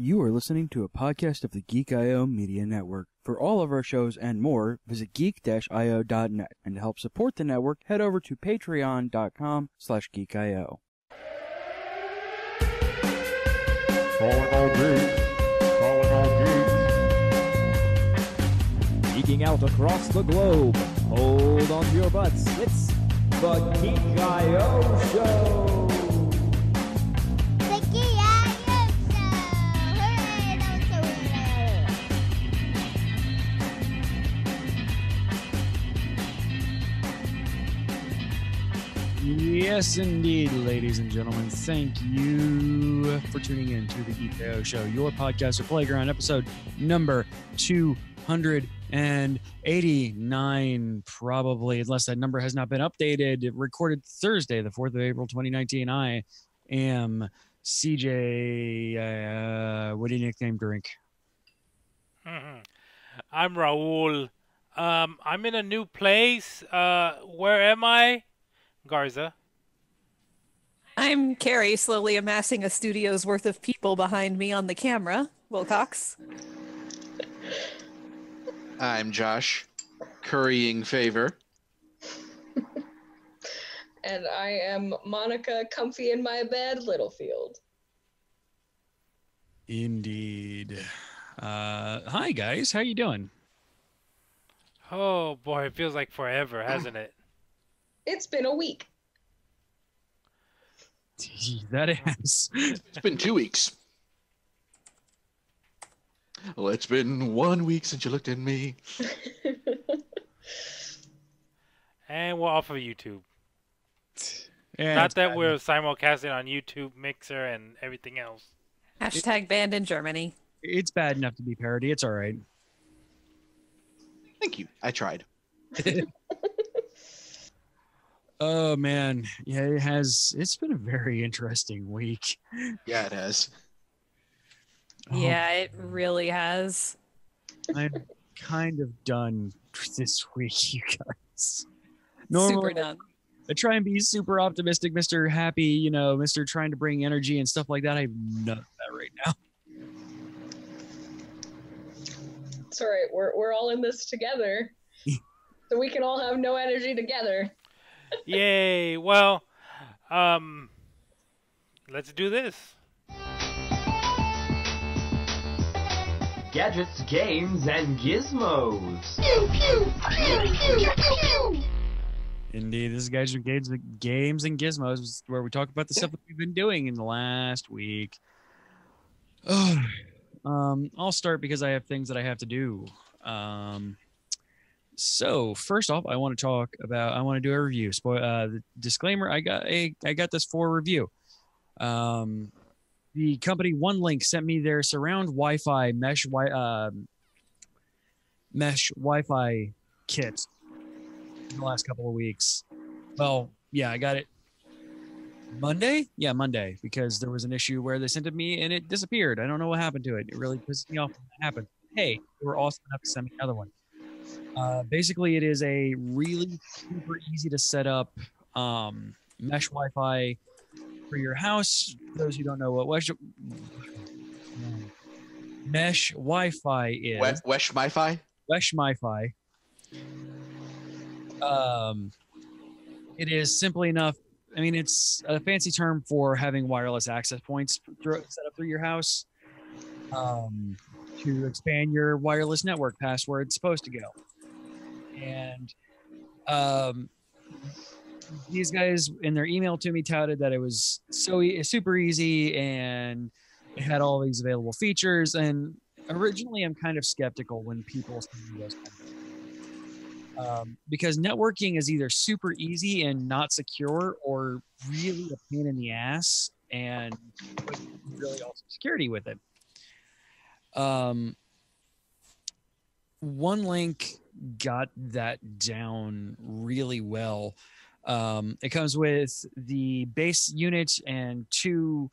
You are listening to a podcast of the Geek I Media Network. For all of our shows and more, visit geek-io.net. And to help support the network, head over to patreon.com/geekio. Calling all geeks. Calling all geeks. Geeking out across the globe. Hold on to your butts. It's the Geek I Show. The Geek I Show! Hooray! That was so Yes, indeed, ladies and gentlemen. Thank you for tuning in to the Geek I Show, your podcast or playground, episode number 289, probably, unless that number has not been updated. It recorded Thursday, the 4th of April, 2019. I am CJ. What do you nickname drink? I'm Raul. I'm in a new place. Where am I? Garza. I'm Carrie, slowly amassing a studio's worth of people behind me on the camera. Wilcox. I'm Josh, currying favor. And I am Monica, comfy in my bed, Littlefield. Indeed. Hi, guys. How you doing? Oh boy, it feels like forever, hasn't it? It's been a week. That has. It's been 2 weeks. Well, it's been 1 week since you looked at me. And we're off of YouTube. Yeah, Not that we're simulcasting on YouTube, Mixer, and everything else. Hashtag banned in Germany. It's bad enough to be parody. It's all right. Thank you. I tried. Oh man, yeah, it has. It's been a very interesting week. Yeah, it has. Yeah, it really has. I'm kind of done this week, you guys. Super done. I try and be super optimistic, Mr. Happy, you know, Mr. Trying to bring energy and stuff like that. I have none of that right now. It's all right. We're all in this together. So we can all have no energy together. Yay! Well, let's do this. Gadgets, games, and gizmos. Indeed, this is Guys with Games and Gizmos, where we talk about the stuff that we've been doing in the last week. I'll start because I have things that I have to do. So first off, I want to do a review. The disclaimer: I got this for review. The company OneLink sent me their surround Wi-Fi mesh Wi-Fi kit in the last couple of weeks. Well, yeah, I got it Monday. Yeah, Monday, because there was an issue where they sent it to me and it disappeared. I don't know what happened to it. It really pissed me off when that happened. Hey, they were awesome enough to send me another one. Basically, it is a really super easy to set up mesh Wi-Fi for your house. For those who don't know what mesh Wi-Fi is. Wesh Wi-Fi? Wesh Wi-Fi. It is simply enough. I mean, it's a fancy term for having wireless access points set up through your house to expand your wireless network past where it's supposed to go. And these guys in their email to me touted that it was super easy and it had all these available features. And originally, I'm kind of skeptical when people say those kind of things. Because networking is either super easy and not secure, or really a pain in the ass and really also security with it. OneLink got that down really well. It comes with the base unit and two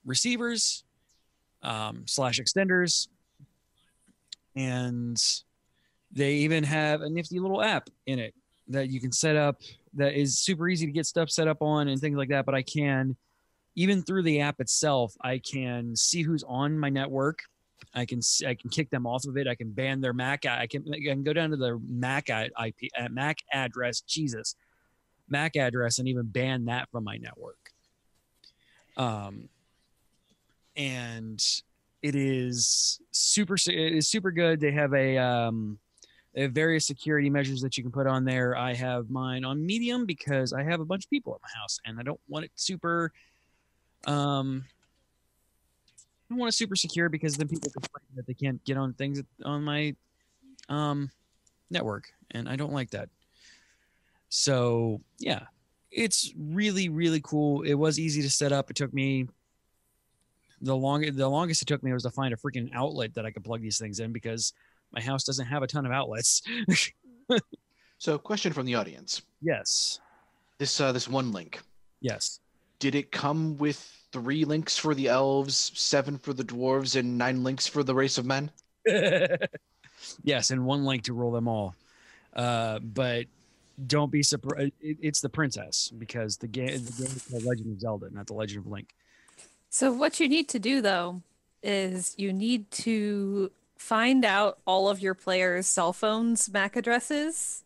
receivers / extenders, and they even have a nifty little app in it that you can set up that is super easy to get stuff set up on and things like that. But I can even through the app itself, I can see who's on my network. I can kick them off of it. I can ban their Mac. I can go down to their Mac IP Mac address. Jesus, Mac address, and even ban that from my network. And it is super good. They have they have various security measures that you can put on there. I have mine on medium because I have a bunch of people at my house, and I don't want it super. I don't want it super secure because then people complain that they can't get on things on my network, and I don't like that. So yeah, it's really, really cool. It was easy to set up. It took me the longest it took me was to find a freaking outlet that I could plug these things in because my house doesn't have a ton of outlets. So, question from the audience. Yes. This one link. Yes. Did it come with 3 links for the elves, 7 for the dwarves, and 9 links for the race of men? Yes, and 1 link to rule them all. But don't be surprised. It's the princess because the game is called Legend of Zelda, not the Legend of Link. So what you need to do though is you need to find out all of your players' cell phones' MAC addresses.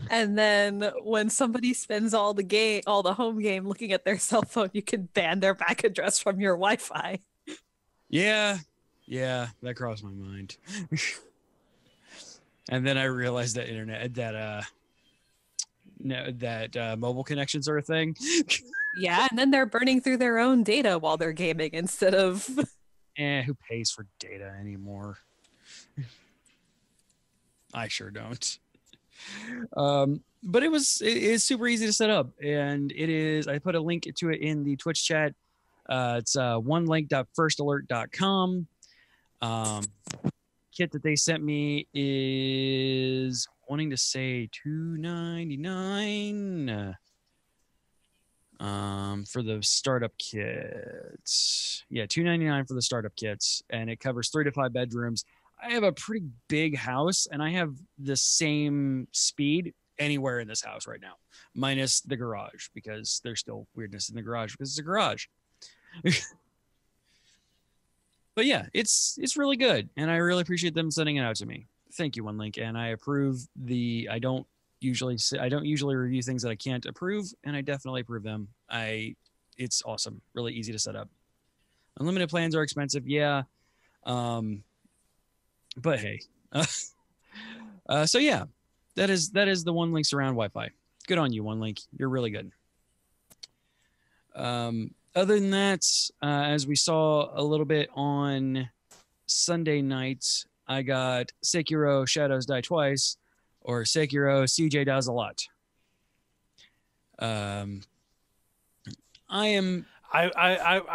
And then when somebody spends all the home game looking at their cell phone, you can ban their MAC address from your Wi-Fi. Yeah, that crossed my mind. And then I realized that mobile connections are a thing. Yeah, and then they're burning through their own data while they're gaming instead of. Who pays for data anymore? I sure don't. But it is super easy to set up, and it is. I put a link to it in the Twitch chat. It's onelink.firstalert.com. Kit that they sent me is wanting to say $2.99 for the startup kits. Yeah, $2.99 for the startup kits, and it covers 3 to 5 bedrooms. I have a pretty big house, and I have the same speed anywhere in this house right now, minus the garage, because there's still weirdness in the garage because it's a garage. But yeah, it's really good, and I really appreciate them sending it out to me. Thank you, OneLink, and I approve I don't usually review things that I can't approve, and I definitely approve them. It's awesome, really easy to set up. Unlimited plans are expensive, yeah. But hey, so yeah, that is the OneLink surround Wi-Fi. Good on you, OneLink. You're really good. Other than that, as we saw a little bit on Sunday night, I got Sekiro Shadows Die Twice, or Sekiro CJ Does a Lot. I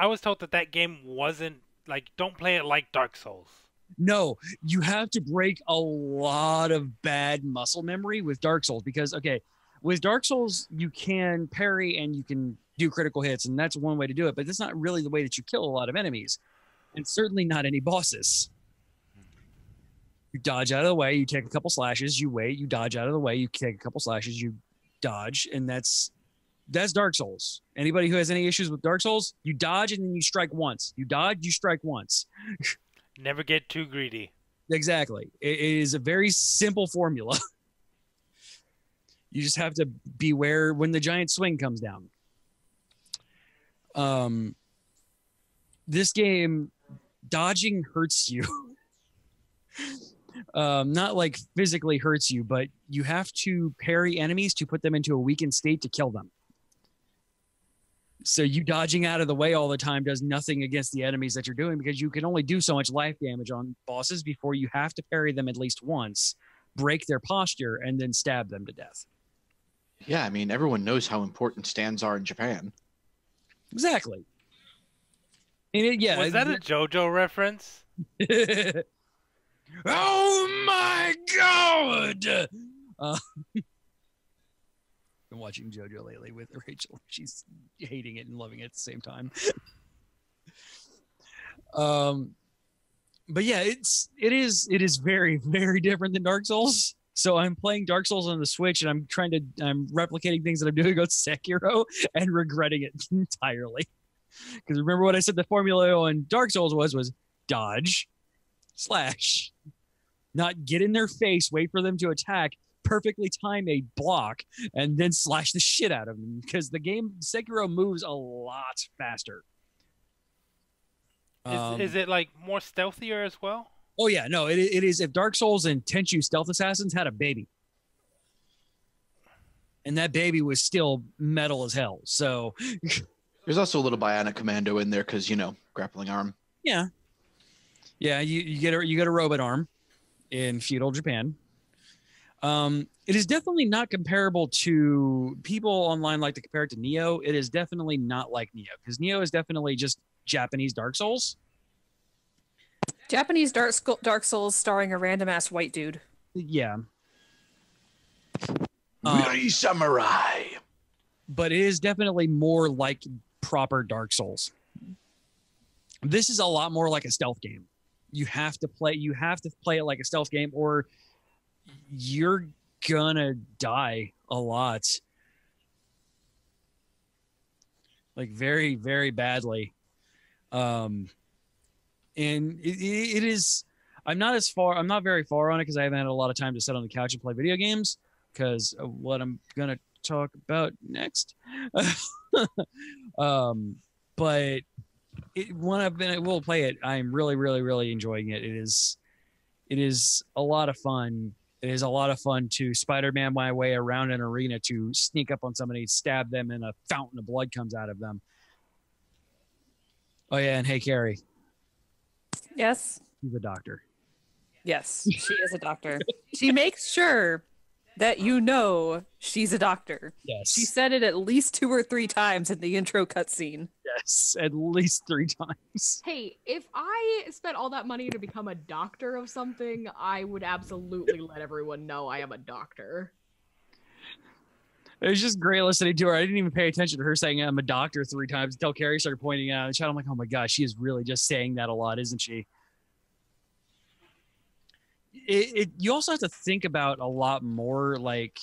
was told that game wasn't like, don't play it like Dark Souls. No, you have to break a lot of bad muscle memory with Dark Souls because, okay, with Dark Souls, you can parry and you can do critical hits, and that's one way to do it, but that's not really the way that you kill a lot of enemies, and certainly not any bosses. You dodge out of the way, you take a couple slashes, you wait, you dodge out of the way, you take a couple slashes, you dodge, and that's Dark Souls. Anybody who has any issues with Dark Souls, you dodge and then you strike once. You dodge, you strike once. Never get too greedy. Exactly. It is a very simple formula. You just have to beware when the giant swing comes down. This game, dodging hurts you. Not like physically hurts you, but you have to parry enemies to put them into a weakened state to kill them. So you dodging out of the way all the time does nothing against the enemies that you're doing because you can only do so much life damage on bosses before you have to parry them at least once, break their posture, and then stab them to death. Yeah, I mean, everyone knows how important stands are in Japan. Exactly. And Was that a JoJo reference? Oh my god! Been watching JoJo lately with Rachel. She's hating it and loving it at the same time. But yeah, it is very, very different than Dark Souls. So I'm playing Dark Souls on the Switch, and I'm replicating things that I'm doing on Sekiro and regretting it entirely. Because remember what I said the formula on Dark Souls was dodge, slash, not get in their face, wait for them to attack, perfectly time a block, and then slash the shit out of them. Because the game Sekiro moves a lot faster. Is it like more stealthier as well? Oh yeah, no, it is. If Dark Souls and Tenchu Stealth Assassins had a baby, and that baby was still metal as hell. So There's also a little Bionic Commando in there because, grappling arm. yeah, you get a robot arm in feudal Japan. It is definitely not comparable to people online like to compare it to Neo. It is definitely not like Neo because Neo is definitely just Japanese Dark Souls. Japanese Dark Souls starring a random ass white dude. Yeah. Weary samurai. But it is definitely more like proper Dark Souls. This is a lot more like a stealth game. You have to play it like a stealth game or you're gonna die a lot. Like very, very badly. And it is, I'm not very far on it because I haven't had a lot of time to sit on the couch and play video games because of what I'm going to talk about next. But when I've been able to play it, I'm really, really, really enjoying it. It is a lot of fun. It is a lot of fun to Spider-Man my way around an arena to sneak up on somebody, stab them, and a fountain of blood comes out of them. Oh yeah, and hey, Carrie. Yes. She's a doctor. Yes, she is a doctor. She makes sure that she's a doctor. Yes. She said it at least 2 or 3 times in the intro cutscene. Yes, at least 3 times. Hey, if I spent all that money to become a doctor of something, I would absolutely let everyone know I am a doctor. It was just great listening to her. I didn't even pay attention to her saying I'm a doctor 3 times until Carrie started pointing out in the chat. I'm like, oh my gosh, she is really just saying that a lot, isn't she? You also have to think about a lot more, like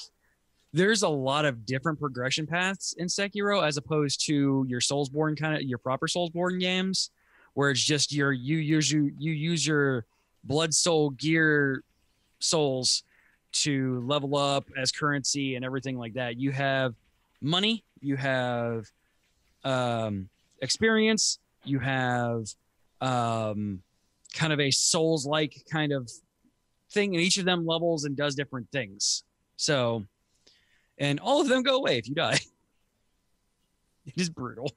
there's a lot of different progression paths in Sekiro as opposed to your Soulsborne your proper Soulsborne games where it's just you use your blood soul gear souls to level up as currency and everything like that. You have money, you have experience, you have kind of a Souls-like kind of thing, and each of them levels and does different things. So, and all of them go away if you die. It is brutal.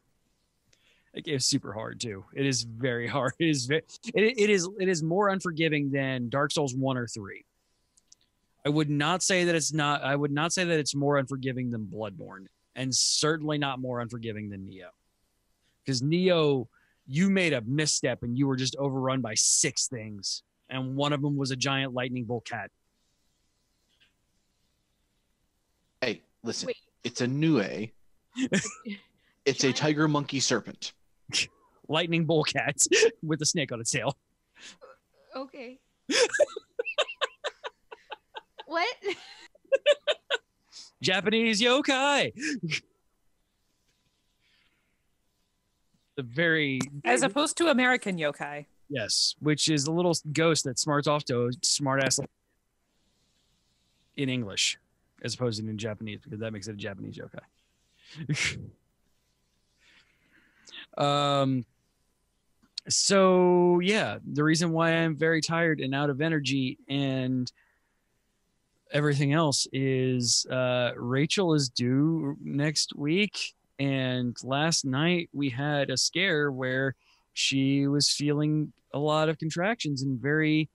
It is super hard too. It is very hard. It is more unforgiving than Dark Souls 1 or 3. I would not say that it's more unforgiving than Bloodborne, and certainly not more unforgiving than Neo. Because Neo, you made a misstep and you were just overrun by 6 things, and one of them was a giant lightning bolt cat. Hey, listen. Wait. It's a Nue. It's a tiger monkey serpent. Lightning bolt cat with a snake on its tail. Okay. What? Japanese yokai. The very As opposed to American yokai. yes, which is a little ghost that smarts off to a smart ass in English as opposed to in Japanese because that makes it a Japanese yokai. So yeah, the reason why I'm very tired and out of energy and everything else is Rachel is due next week, and last night we had a scare where she was feeling a lot of contractions and very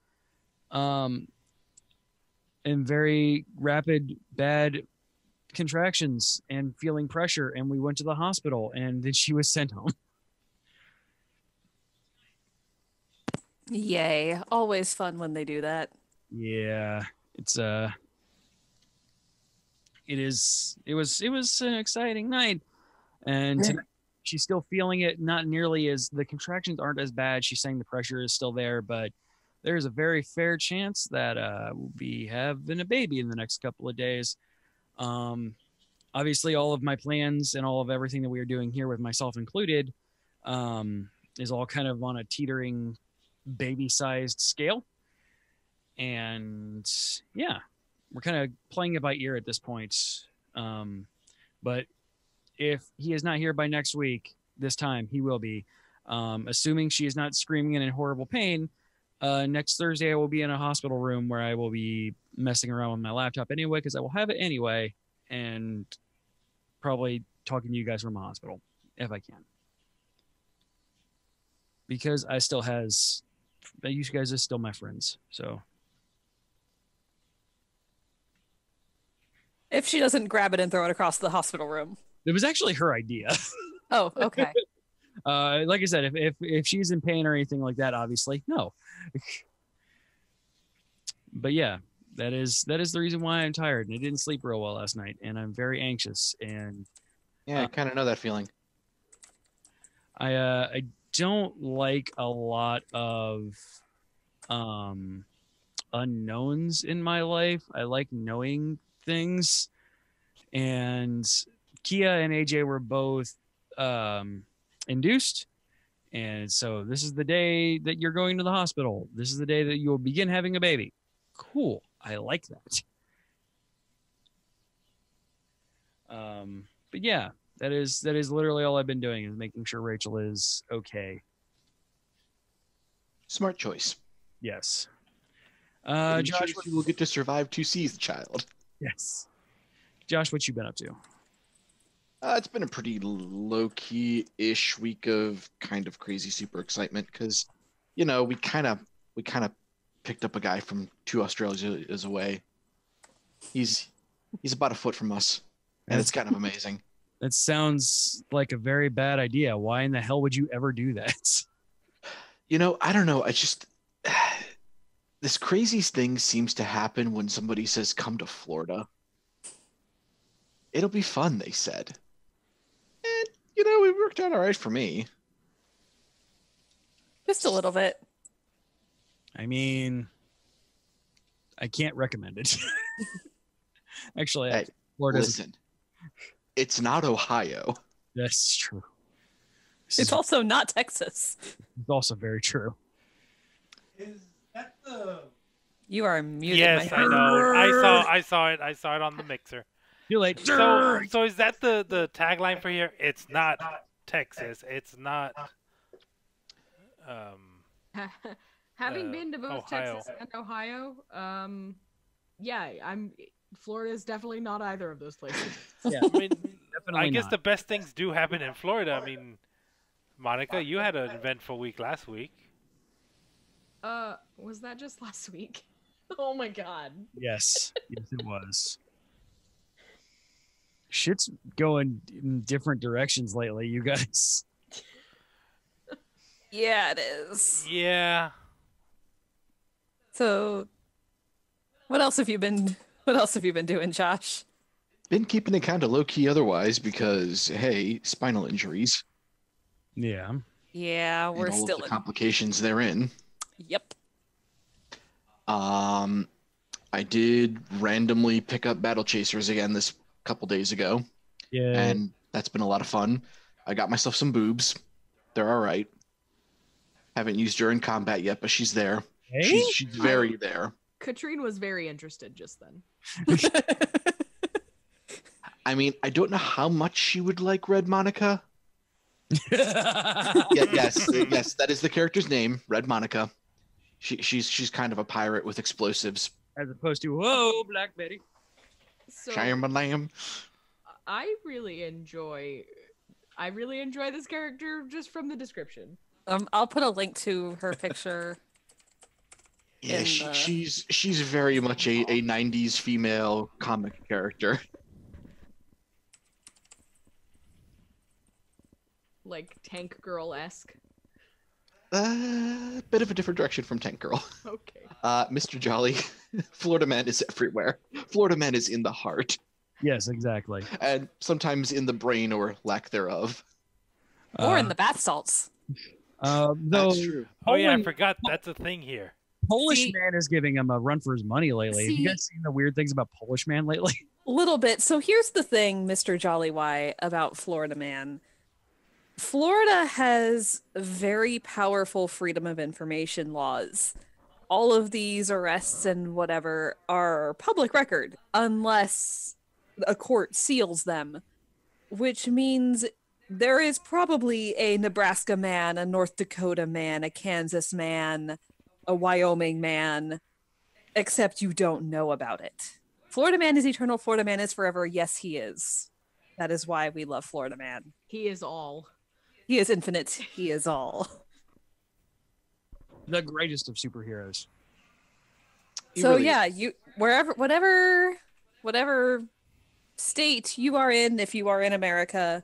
rapid bad contractions and feeling pressure, and we went to the hospital and then she was sent home. Yay. Always fun when they do that. Yeah, it was an exciting night, and tonight she's still feeling it. Not nearly as the contractions aren't as bad. She's saying the pressure is still there, but there's a very fair chance that we'll be having a baby in the next couple of days. Obviously all of my plans and all of everything that we are doing here with myself included is all kind of on a teetering baby-sized scale. And yeah, we're kind of playing it by ear at this point. But if he is not here by next week, this time he will be. Assuming she is not screaming in horrible pain, next Thursday I will be in a hospital room where I will be messing around with my laptop anyway, because I will have it anyway, and probably talking to you guys from the hospital if I can. Because you guys are still my friends, so. If she doesn't grab it and throw it across the hospital room. It was actually her idea. Oh, okay. Like I said, if she's in pain or anything like that, obviously, no. But yeah, that is the reason why I'm tired, and I didn't sleep real well last night, and I'm very anxious. And Yeah, I kind of know that feeling. I don't like a lot of unknowns in my life. I like knowing things, and Kia and AJ were both induced, and so this is the day that you're going to the hospital. This is the day that you will begin having a baby. Cool, I like that. But yeah, that is literally all I've been doing, is making sure Rachel is okay. Smart choice. Yes. Josh, you will get to survive to see the child. Yes. Josh, what you been up to? It's been a pretty low-key-ish week of kind of crazy super excitement because, we kind of picked up a guy from 2 Australias away. He's about a foot from us, and it's kind of amazing. That sounds like a very bad idea. Why in the hell would you ever do that? I don't know. I just this crazy thing seems to happen when somebody says, "Come to Florida." It'll be fun, they said. And, it worked out all right for me. Just a little bit. I mean, I can't recommend it. Actually, Hey, Florida. listen, it's not Ohio. That's true. It's also not Texas. It's also very true. Is that the... You are muted. Yes, my I friend. know. I saw it on the mixer. You're late. So is that the tagline for here? It's not Texas. It's not. Having been to both Ohio. Texas and Ohio, Florida is definitely not either of those places. Yeah, I mean, definitely I guess not. the best things do happen in Florida. I mean, Monica, you had an eventful week last week. Was that just last week? Oh my god. Yes, it was. Shit's going in different directions lately, you guys. Yeah, it is. Yeah. So, what else have you been doing, Josh? Been keeping it kind of low-key otherwise because, hey, spinal injuries. Yeah. Yeah, we're and all still of the in. complications therein. Yep. I did randomly pick up Battle Chasers again this couple days ago. Yeah. And that's been a lot of fun. I got myself some boobs. They're all right. Haven't used her in combat yet, but she's there. Hey? She's very there. Katrine was very interested just then. I mean, I don't know how much she would like Red Monica. Yes, that is the character's name, Red Monica. She's kind of a pirate with explosives. As opposed to, whoa, Black Betty. So Sham-a-lam. I really enjoy this character just from the description. I'll put a link to her picture. Yeah, in she's very much a 90s female comic character. Like Tank Girl-esque. Bit of a different direction from Tank Girl. Okay. Mr. Jolly, Florida Man is everywhere. Florida Man is in the heart, Yes, exactly. and sometimes in the brain or lack thereof. Or in the bath salts. Though That's true. Oh yeah, I Poland- forgot that's a thing here. Polish See- man is giving him a run for his money lately. Have you See- guys seen the weird things about Polish man lately? A little bit. So here's the thing, Mr. Jolly Y, about Florida Man. Florida has very powerful freedom of information laws. All of these arrests and whatever are public record unless a court seals them, which means there is probably a Nebraska man, a North Dakota man, a Kansas man, a Wyoming man, except you don't know about it. Florida man is eternal, Florida man is forever. Yes, he is. That is why we love Florida man. He is all. He is infinite. He is all. The greatest of superheroes. So really yeah, you whatever state you are in, if you are in America,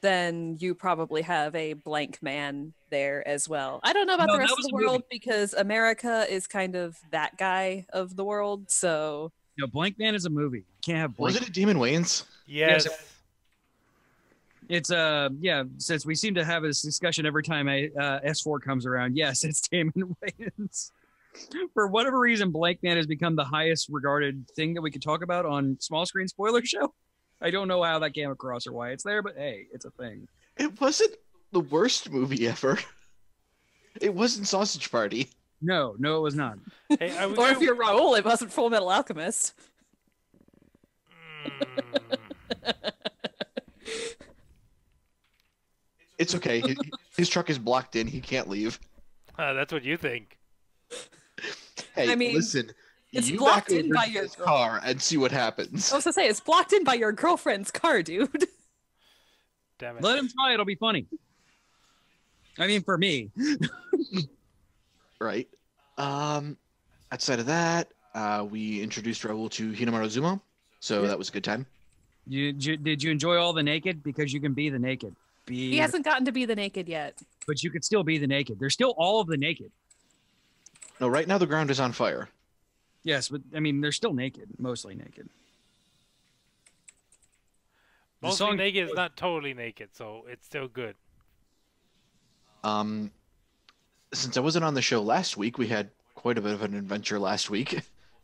then you probably have a blank man there as well. I don't know about No, the that rest of was the a movie. world because America is kind of that guy of the world. So No, Blank Man is a movie. You can't have Blank. Was it a Demon Wayans? Yes. It's yeah. Since we seem to have this discussion every time S4 comes around, yes, it's Damon Wayans. For whatever reason, Blank Man has become the highest regarded thing that we could talk about on small screen spoiler show. I don't know how that came across or why it's there, but hey, it's a thing. It wasn't the worst movie ever. It wasn't Sausage Party. No, it was not. Hey, are we or if gonna- you're Raul, it wasn't Full Metal Alchemist. It's okay. His truck is blocked in. He can't leave. That's what you think. Hey, I mean, listen. it's You blocked back in over by to your his car and see what happens. I was gonna say it's blocked in by your girlfriend's car, dude. Damn it. Let him try. It'll be funny. I mean, for me. Right. Outside of that, we introduced Raul to Hinamaru Zumo, so that was a good time. Did you enjoy all the naked? Because you can be the naked. He hasn't gotten to be the naked yet. But you could still be the naked. There's still all of the naked. No, right now the ground is on fire. Yes, but I mean, they're still naked, mostly naked. The Mostly song- naked is not totally naked, so it's still good. Since I wasn't on the show last week, we had quite a bit of an adventure last week,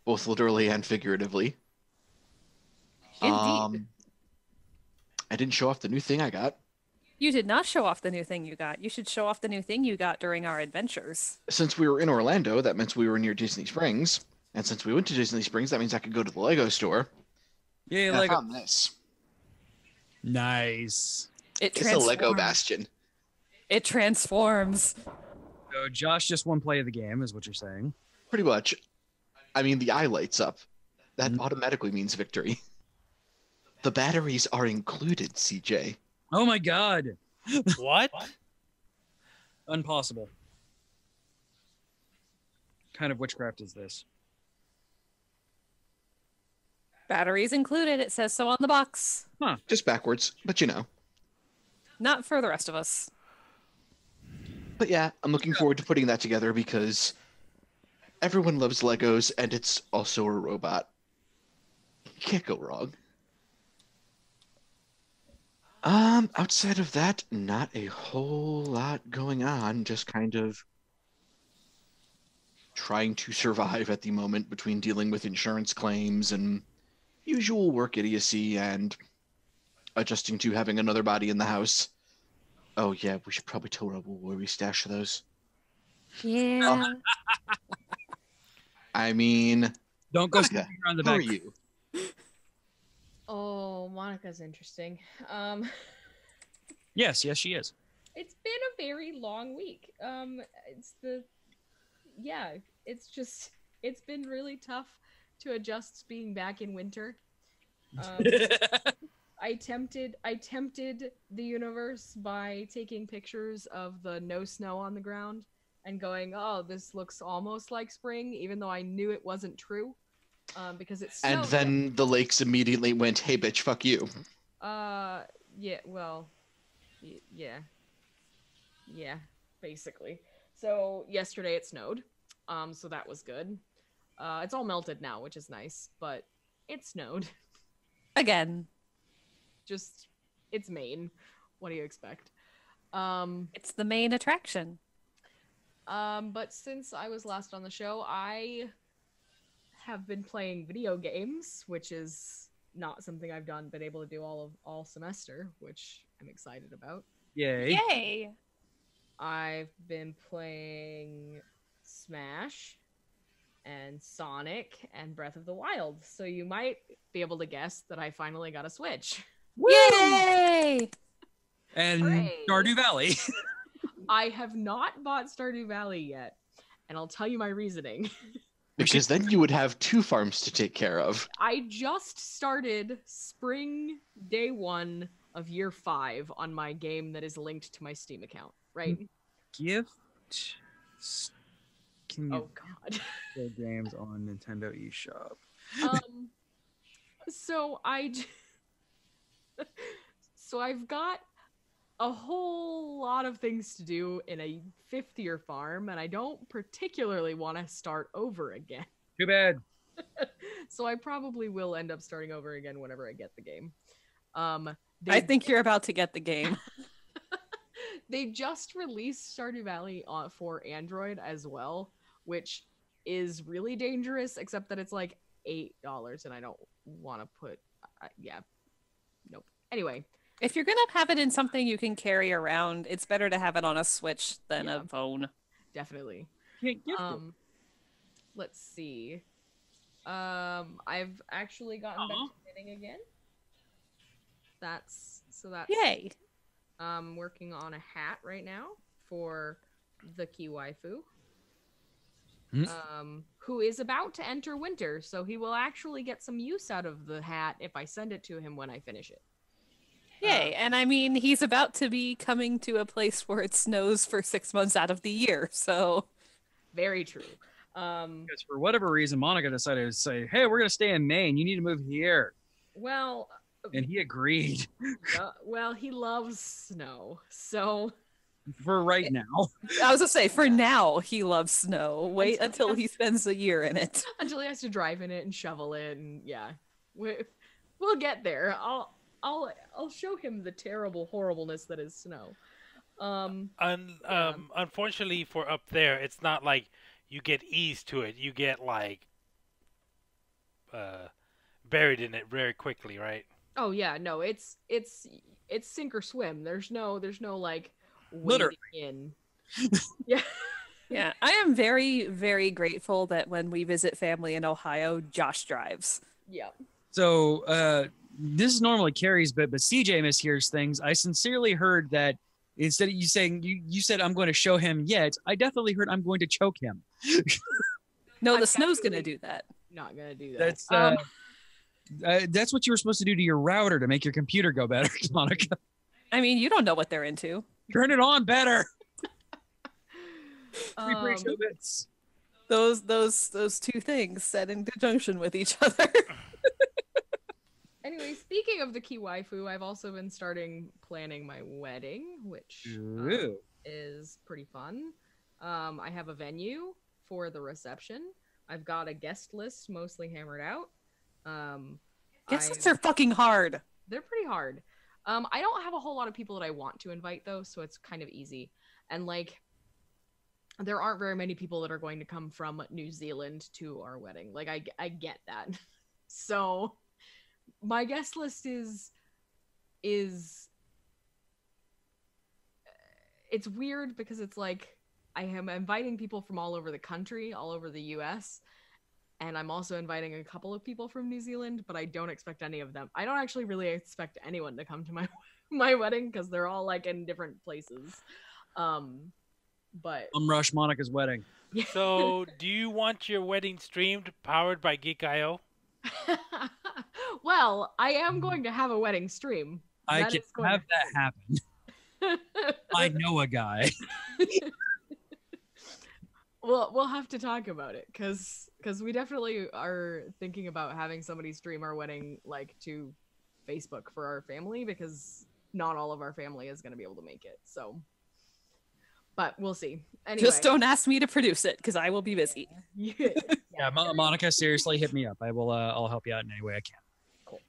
both literally and figuratively. Indeed. I didn't show off the new thing I got. You did not show off the new thing you got. You should show off the new thing you got during our adventures. Since we were in Orlando, that meant we were near Disney Springs. And since we went to Disney Springs, that means I could go to the Lego store. Yeah, And I Lego. found this. Nice. It's a Lego Bastion. It transforms. So Josh just won play of the game, is what you're saying. Pretty much. I mean, the eye lights up. That automatically means victory. The batteries are included, CJ. Oh my god. What? Impossible. What kind of witchcraft is this? Batteries included. It says so on the box. Just backwards, but you know. Not for the rest of us. But yeah, I'm looking forward to putting that together because everyone loves Legos and it's also a robot. You can't go wrong. Outside of that, not a whole lot going on. Just kind of trying to survive at the moment between dealing with insurance claims and usual work idiocy and adjusting to having another body in the house. Oh yeah, we should probably tell Rebel where we stash those. Yeah. I mean, Don't go Monica, sneaking around the who back. are you? Oh, Monica's interesting. Yes, she is. It's been a very long week. It's been really tough to adjust being back in winter. I tempted the universe by taking pictures of the no snow on the ground and going, "Oh, this looks almost like spring," even though I knew it wasn't true, because it snowed. And then the lakes immediately went, "Hey, bitch, fuck you." Yeah, well, yeah, basically. So yesterday it snowed, so that was good. It's all melted now, which is nice, but it snowed. Again. Just, it's Maine. What do you expect? It's the main attraction. But since I was last on the show, I have been playing video games, which is not something I've been able to do all semester, which I'm excited about. Yay. Yay! I've been playing Smash and Sonic and Breath of the Wild. So you might be able to guess that I finally got a Switch. Yay! And Hooray. Stardew Valley. I have not bought Stardew Valley yet, and I'll tell you my reasoning. Because then you would have 2 farms to take care of. I just started spring day 1 of year 5 on my game that is linked to my Steam account, right? Gift. Can you Oh god. play games on Nintendo eShop? So so I've got a whole lot of things to do in a 5th year farm, and I don't particularly want to start over again. Too bad. So I probably will end up starting over again whenever I get the game. I think you're about to get the game. They just released Stardew Valley for Android as well, which is really dangerous, except that it's like $8, and I don't want to put... yeah. Nope. Anyway. If you're going to have it in something you can carry around, it's better to have it on a Switch than a phone. Definitely. Let's see. I've actually gotten back to knitting again. That's Yay. I'm working on a hat right now for the key waifu. Who is about to enter winter, so he will actually get some use out of the hat if I send it to him when I finish it. Yay. And I mean, he's about to be coming to a place where it snows for 6 months out of the year, so. Very true. Because for whatever reason, Monica decided to say, hey, we're going to stay in Maine. You need to move here. Well. And he agreed. Well, he loves snow, so. For right now. I was going to say, for now, he loves snow. Wait until he spends a year in it. Until he has to drive in it and shovel it, and yeah. We'll get there. I'll show him the terrible horribleness that is snow. Unfortunately for up there, it's not like you get ease to it. You get like buried in it very quickly, right? Oh yeah, no, it's sink or swim. There's no like Literally in. Yeah. Yeah, I am very, very grateful that when we visit family in Ohio, Josh drives. Yeah. So this is normally Carrie's bit, but CJ mishears things. I sincerely heard that instead of you saying you said I'm going to show him yet, I definitely heard I'm going to choke him. No, the snow's going to do that. Not going to do that. That's what you were supposed to do to your router to make your computer go better, Monica. I mean, you don't know what they're into. Turn it on better. Pre-show bits. Those two things set in conjunction with each other. Anyway, speaking of the key waifu, I've also been planning my wedding, which is pretty fun. I have a venue for the reception. I've got a guest list mostly hammered out. Guest lists are fucking hard. They're pretty hard. I don't have a whole lot of people that I want to invite though, so it's kind of easy. And like, there aren't very many people that are going to come from New Zealand to our wedding. Like, I get that. So my guest list is it's weird because it's like I am inviting people from all over the country, all over the US, and I'm also inviting a couple of people from New Zealand, but I don't expect any of them. I don't actually really expect anyone to come to my wedding because they're all like in different places. But Rush Monica's wedding. So, do you want your wedding streamed powered by Geek I. Well, I am going to have a wedding stream. I can have that happen. I know a guy. We'll have to talk about it because we definitely are thinking about having somebody stream our wedding like to Facebook for our family because not all of our family is going to be able to make it. So, but we'll see. Anyway. Just don't ask me to produce it because I will be busy. Yeah, Monica, seriously, hit me up. I will. I'll help you out in any way I can. Cool.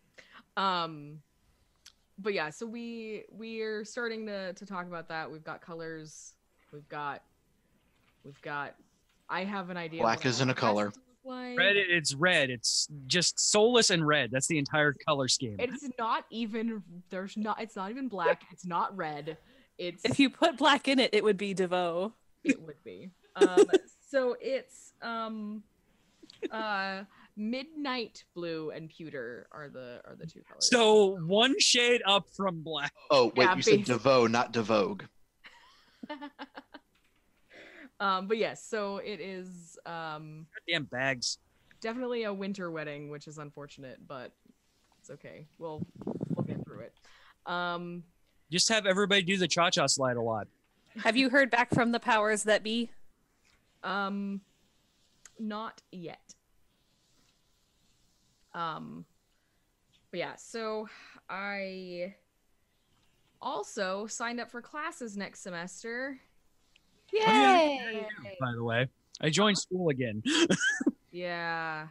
But yeah, so we're starting to talk about that. We've got colors. We've got. I have an idea. Black isn't a color. Like. Red. It's red. It's just soulless and red. That's the entire color scheme. It's not even. It's not even black. It's not red. It's If you put black in it, it would be DeVoe. it would be. So it's midnight blue and pewter are the two colors. So one shade up from black. Oh, wait, Yeah, you said basically. DeVoe, not DeVogue. But yes, so it is Damn bags. definitely a winter wedding, which is unfortunate, but it's okay. We'll get through it. Just have everybody do the cha-cha slide a lot. Have you heard back from the powers that be? Not yet. But yeah, so I also signed up for classes next semester. Yay! By the way, I joined school again Yeah.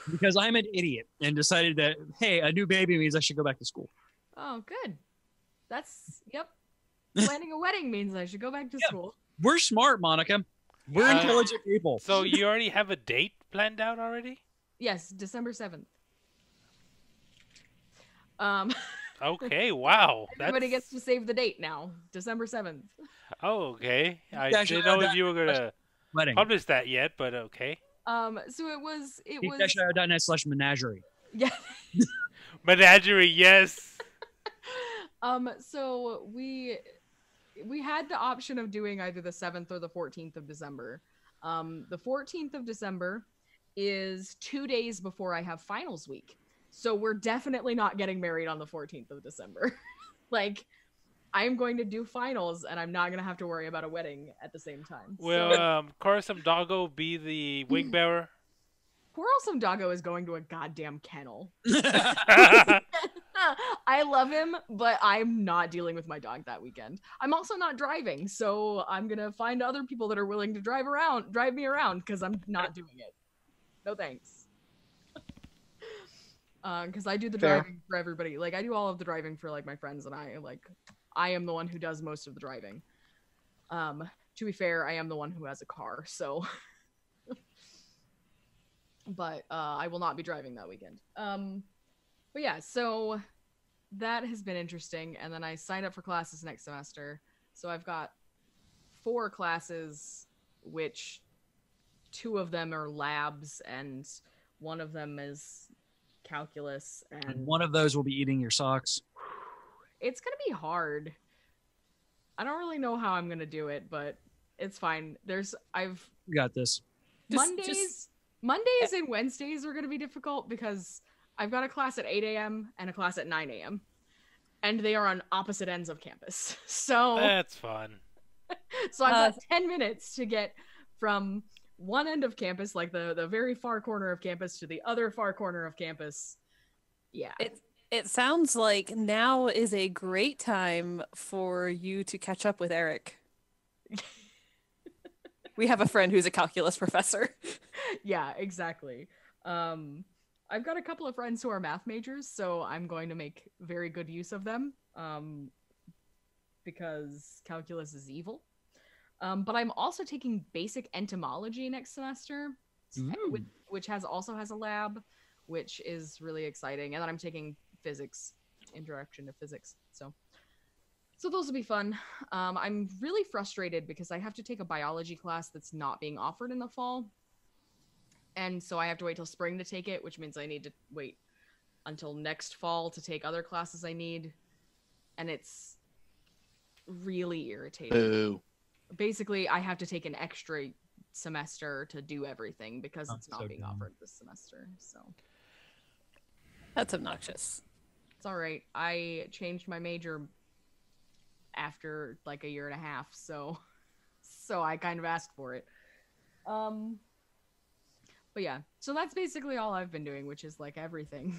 because I'm an idiot and decided that, hey, a new baby means I should go back to school. Oh, good. That's yep. Planning a wedding means I should go back to school. We're smart, Monica. We're intelligent people. So you already have a date planned out already? Yes, December 7th. Okay, wow. Everybody gets to save the date now. December 7th. Oh, okay. I Dash didn't know dot if you were gonna Wedding. publish that yet, but okay. So it was Geek-io.net/menagerie. yeah. Menagerie, yes. So we had the option of doing either the 7th or the 14th of December. The 14th of December is 2 days before I have finals week. So we're definitely not getting married on the 14th of December. Like, I'm going to do finals and I'm not going to have to worry about a wedding at the same time. Will Coruscant Doggo be the wing bearer? Quarrelsome Doggo is going to a goddamn kennel. I love him, but I'm not dealing with my dog that weekend. I'm also not driving, so I'm gonna find other people that are willing to drive me around, because I'm not doing it. No thanks. Because I do the Fair. driving for everybody. Like, I do all of the driving for, like, my friends, and I am the one who does most of the driving. To be fair, I am the one who has a car, so... But I will not be driving that weekend. But yeah, so that has been interesting. And then I signed up for classes next semester. So I've got 4 classes, which 2 of them are labs, and one of them is calculus. And one of those will be eating your socks. It's going to be hard. I don't really know how I'm going to do it, but it's fine. We got this. Mondays and Wednesdays are going to be difficult because I've got a class at 8 a.m. and a class at 9 a.m. And they are on opposite ends of campus. So That's fun. so I've got 10 minutes to get from one end of campus, like the very far corner of campus, to the other far corner of campus. Yeah. It sounds like now is a great time for you to catch up with Eric. We have a friend who's a calculus professor. Yeah, exactly. I've got a couple of friends who are math majors, so I'm going to make very good use of them, because calculus is evil. But I'm also taking basic entomology next semester, which also has a lab, which is really exciting. And then I'm taking physics, introduction to physics. So those will be fun. I'm really frustrated because I have to take a biology class that's not being offered in the fall. And so I have to wait till spring to take it, which means I need to wait until next fall to take other classes I need. And it's really irritating. Boo. Basically, I have to take an extra semester to do everything because it's not being offered this semester. So That's obnoxious. it's all right. I changed my major after like a year and a half, so I kind of asked for it. But yeah, so that's basically all I've been doing, which is like everything.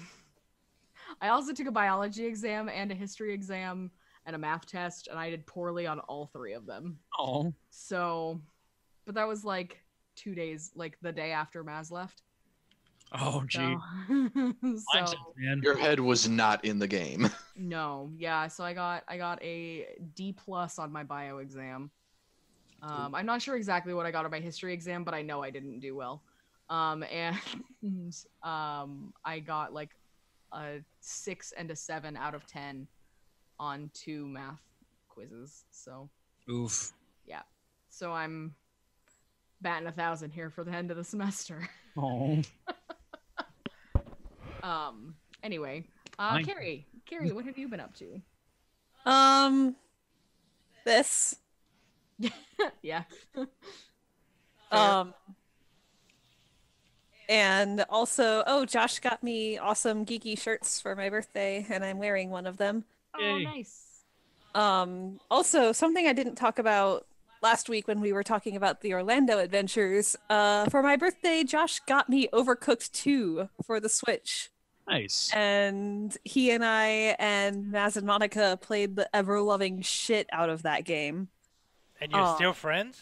I also took a biology exam and a history exam and a math test, and I did poorly on all 3 of them. Oh. So, but that was like 2 days, like the day after Maz left. Oh, gee. So Man. Your head was not in the game. no, yeah. So I got a D+ on my bio exam. I'm not sure exactly what I got on my history exam, but I know I didn't do well. And I got like a 6 and a 7 out of 10 on 2 math quizzes. So Oof. yeah, so I'm batting 1,000 here for the end of the semester. Oh. Anyway, Fine. Carrie, what have you been up to? This. Yeah. And also, oh, Josh got me awesome geeky shirts for my birthday, and I'm wearing one of them. Oh, Yay. nice. Also, something I didn't talk about last week when we were talking about the Orlando adventures. For my birthday, Josh got me Overcooked 2 for the Switch. Nice. And he and I and Maz and Monica played the ever-loving shit out of that game. And you're still friends?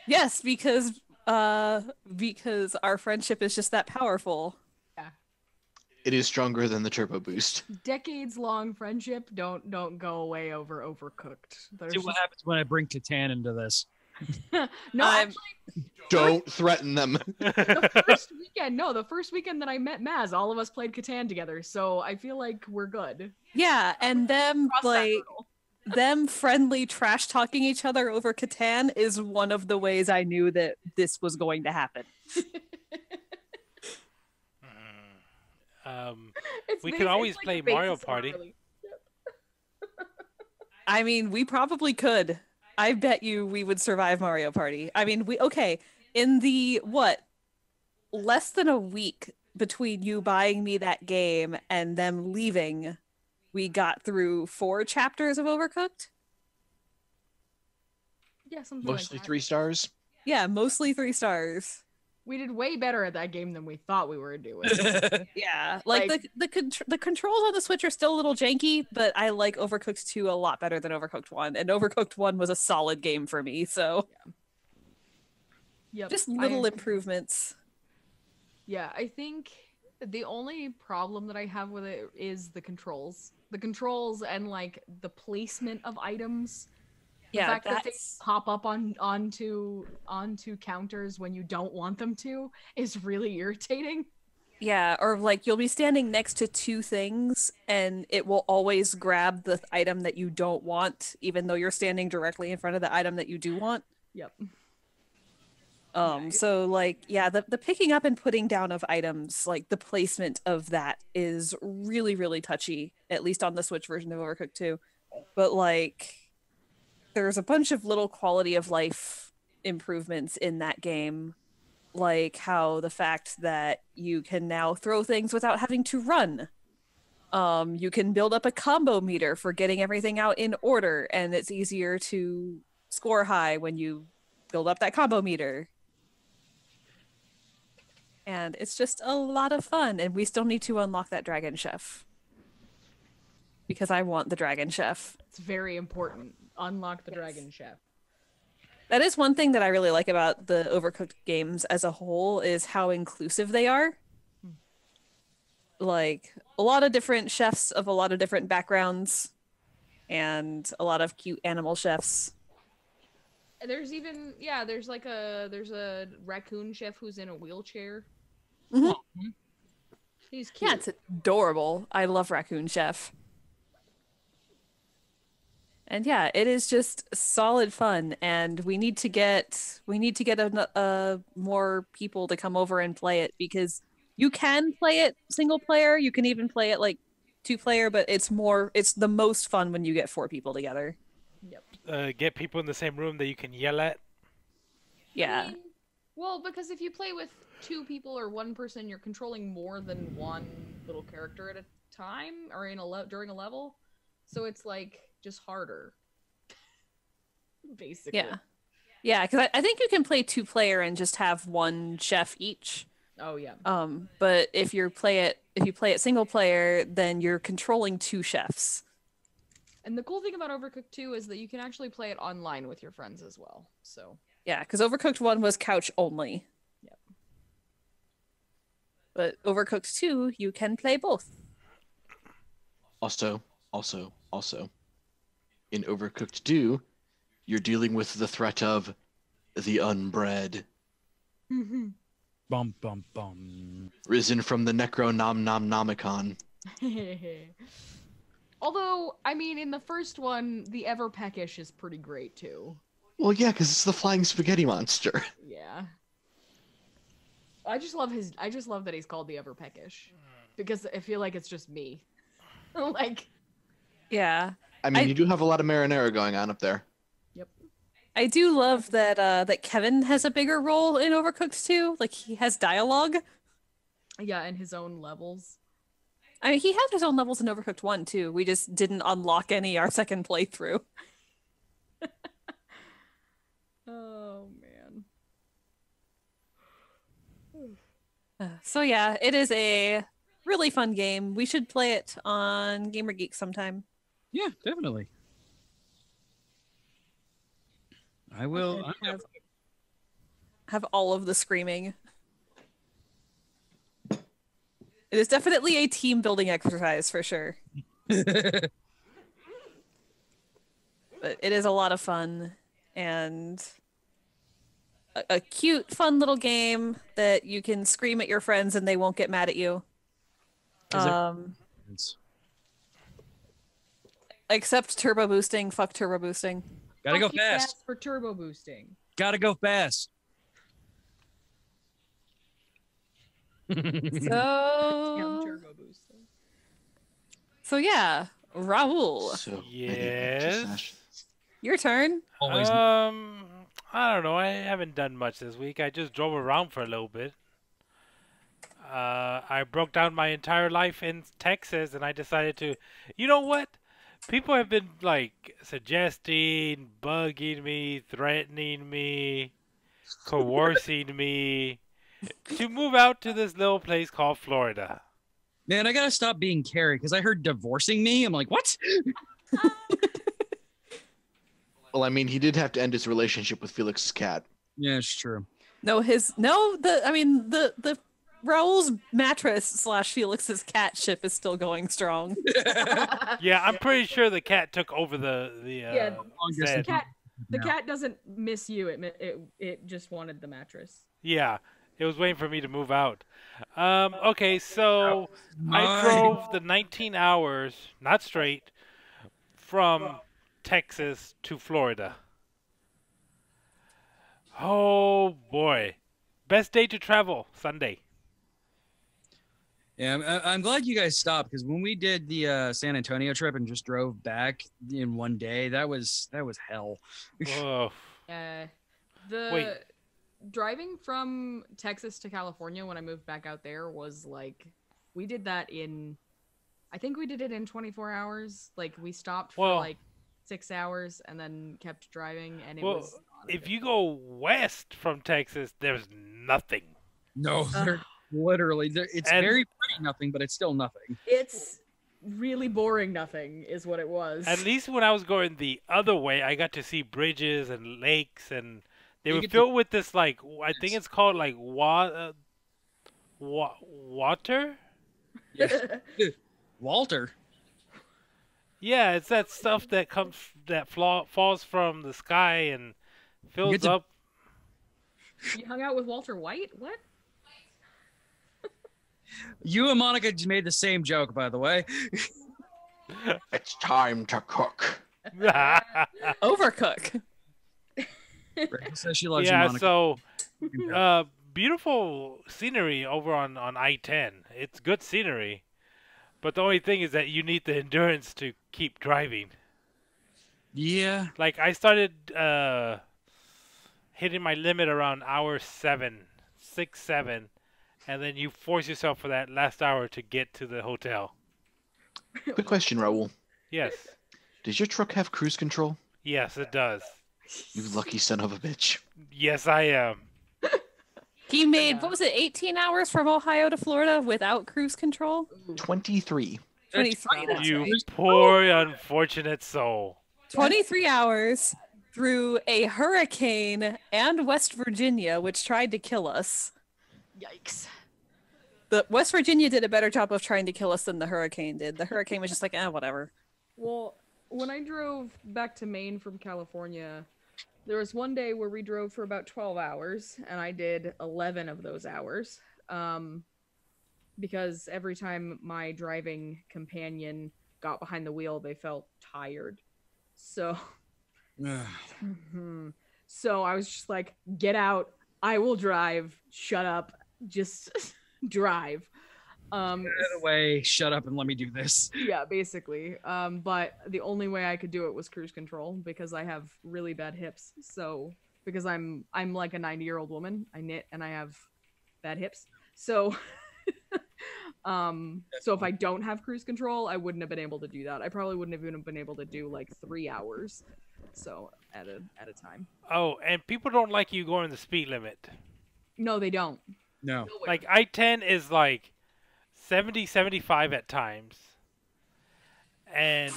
Yes, because our friendship is just that powerful. Yeah. It is stronger than the turbo boost. Decades-long friendship don't go away over Overcooked. See what happens when I bring Catan into this. No, actually, Don't threaten them. the first weekend that I met Maz, all of us played Catan together, so I feel like we're good. Yeah, and them Cross that like hurdle. them friendly trash talking each other over Catan is one of the ways I knew that this was going to happen. We could always play Mario Party. I mean, we probably could. I bet you we would survive Mario Party. I mean, in the less than a week between you buying me that game and them leaving, we got through 4 chapters of Overcooked. Yeah, something Mostly like that. 3 stars. Yeah, mostly 3 stars. We did way better at that game than we thought we were doing. Yeah, the controls on the Switch are still a little janky, but I like Overcooked 2 a lot better than Overcooked 1, and Overcooked 1 was a solid game for me, so Yep. just little improvements. Yeah, I think the only problem that I have with it is the controls. The controls and like the placement of items. The Yeah, fact that they that's pop up onto counters when you don't want them to is really irritating. yeah, or like you'll be standing next to 2 things and it will always grab the item that you don't want, even though you're standing directly in front of the item that you do want. Yep. So like, yeah, the picking up and putting down of items, like the placement of that is really, really touchy, at least on the Switch version of Overcooked 2. But like, there's a bunch of little quality of life improvements in that game, like how the fact that you can now throw things without having to run. You can build up a combo meter for getting everything out in order, and it's easier to score high when you build up that combo meter. And it's just a lot of fun, and we still need to unlock that Dragon Chef. Because I want the Dragon Chef. It's very important. Unlock the Dragon Chef. That is one thing that I really like about the Overcooked games as a whole, is how inclusive they are. Like, a lot of different chefs of a lot of different backgrounds, and a lot of cute animal chefs. There's even there's a raccoon chef who's in a wheelchair. Mm-hmm. He's cute. Yeah, it's adorable. I love Raccoon Chef. And yeah, it is just solid fun, and we need to get more people to come over and play it, because you can play it single player, you can even play it like 2-player, but it's the most fun when you get 4 people together. Yep. Get people in the same room that you can yell at. Yeah. I mean, well, because if you play with 2 people or 1 person, you're controlling more than one little character at a time, or during a level, so it's like just harder. Basically. Yeah, because I think you can play 2-player and just have 1 chef each. Oh yeah. But if you play it single player, then you're controlling 2 chefs. And the cool thing about Overcooked 2 is that you can actually play it online with your friends as well. So yeah, because Overcooked 1 was couch only. Yep. But Overcooked 2, you can play both. Also, in Overcooked 2, you're dealing with the threat of the unbred. Bum bum bum. Risen from the Necronomicon. Although, I mean, in the first one, the ever peckish is pretty great too. Well, yeah, because it's the flying spaghetti monster. Yeah. I just love that he's called the ever peckish, because I feel like it's just me. Like. Yeah. I mean, you do have a lot of marinara going on up there. Yep. I do love that that Kevin has a bigger role in Overcooked 2. Like, he has dialogue. Yeah, and his own levels. I mean, he had his own levels in Overcooked 1 too. We just didn't unlock any our second playthrough. Oh man. So yeah, it is a really fun game. We should play it on Gamer Geek sometime. Yeah, definitely. I will. Have all of the screaming. It is definitely a team building exercise for sure. But it is a lot of fun and a cute, fun little game that you can scream at your friends and they won't get mad at you. Except turbo boosting. Fuck turbo boosting. Gotta go Fuck you, fast. Cass, for turbo boosting. Gotta go fast. Damn So, turbo boosting. so yeah, Raul, So, Yes. your turn. Always. I don't know. I haven't done much this week. I just drove around for a little bit. I broke down my entire life in Texas, and I decided to, you know what? People have been like suggesting, bugging me, threatening me, coercing me to move out to this little place called Florida. Man, I gotta stop being Carrie because I heard divorcing me. I'm like, what? Well, I mean, he did have to end his relationship with Felix's cat. Yeah, it's true. The Raul's mattress / Felix's cat ship is still going strong. Yeah, I'm pretty sure the cat took over the Yeah, bed. the cat doesn't miss you. It just wanted the mattress. Yeah, it was waiting for me to move out. Okay, so I drove the 19 hours, not straight, from Texas to Florida. Oh boy. Best day to travel, Sunday. Yeah, I'm glad you guys stopped because when we did the San Antonio trip and just drove back in one day, that was hell. Oh. The driving from Texas to California when I moved back out there was like, we did that I think we did it in 24 hours. Like, we stopped for like 6 hours and then kept driving, and it was if you go west from Texas, there's nothing. No, literally, it's very pretty nothing, but it's still nothing. It's really boring nothing is what it was. At least when I was going the other way, I got to see bridges and lakes, and they were filled with this, like, I think it's called, like, water? Yes. Walter. Yeah, it's that stuff that falls from the sky and fills up. You hung out with Walter White? What? You and Monica just made the same joke, by the way. It's time to cook. Overcook. Rachel says she loves you, Yeah, Monica. so beautiful scenery over on I-10. It's good scenery, but the only thing is that you need the endurance to keep driving. Yeah. Like, I started hitting my limit around hour 6, 7, and then you force yourself for that last hour to get to the hotel. Quick question, Raul. Yes. Does your truck have cruise control? Yes, it does. You lucky son of a bitch. Yes, I am. He made, what was it, 18 hours from Ohio to Florida without cruise control? 23. 23. That's You right. poor unfortunate soul. 23 hours through a hurricane and West Virginia, which tried to kill us. Yikes. The West Virginia did a better job of trying to kill us than the hurricane did. The hurricane was just like, whatever. Well, when I drove back to Maine from California, there was one day where we drove for about 12 hours, and I did 11 of those hours. Because every time my driving companion got behind the wheel, they felt tired. So, so I was just like, get out. I will drive. Shut up. Just drive. Get out of the way. Shut up and let me do this. Yeah, basically. But the only way I could do it was cruise control because I have really bad hips. So because I'm like a 90-year-old woman, I knit and I have bad hips. So so if I don't have cruise control, I wouldn't have been able to do that. I probably wouldn't have even been able to do like 3 hours. So at a time. Oh, and people don't like you going the speed limit. No, they don't. No. Nowhere. Like I-10 is like 70, 75 at times. And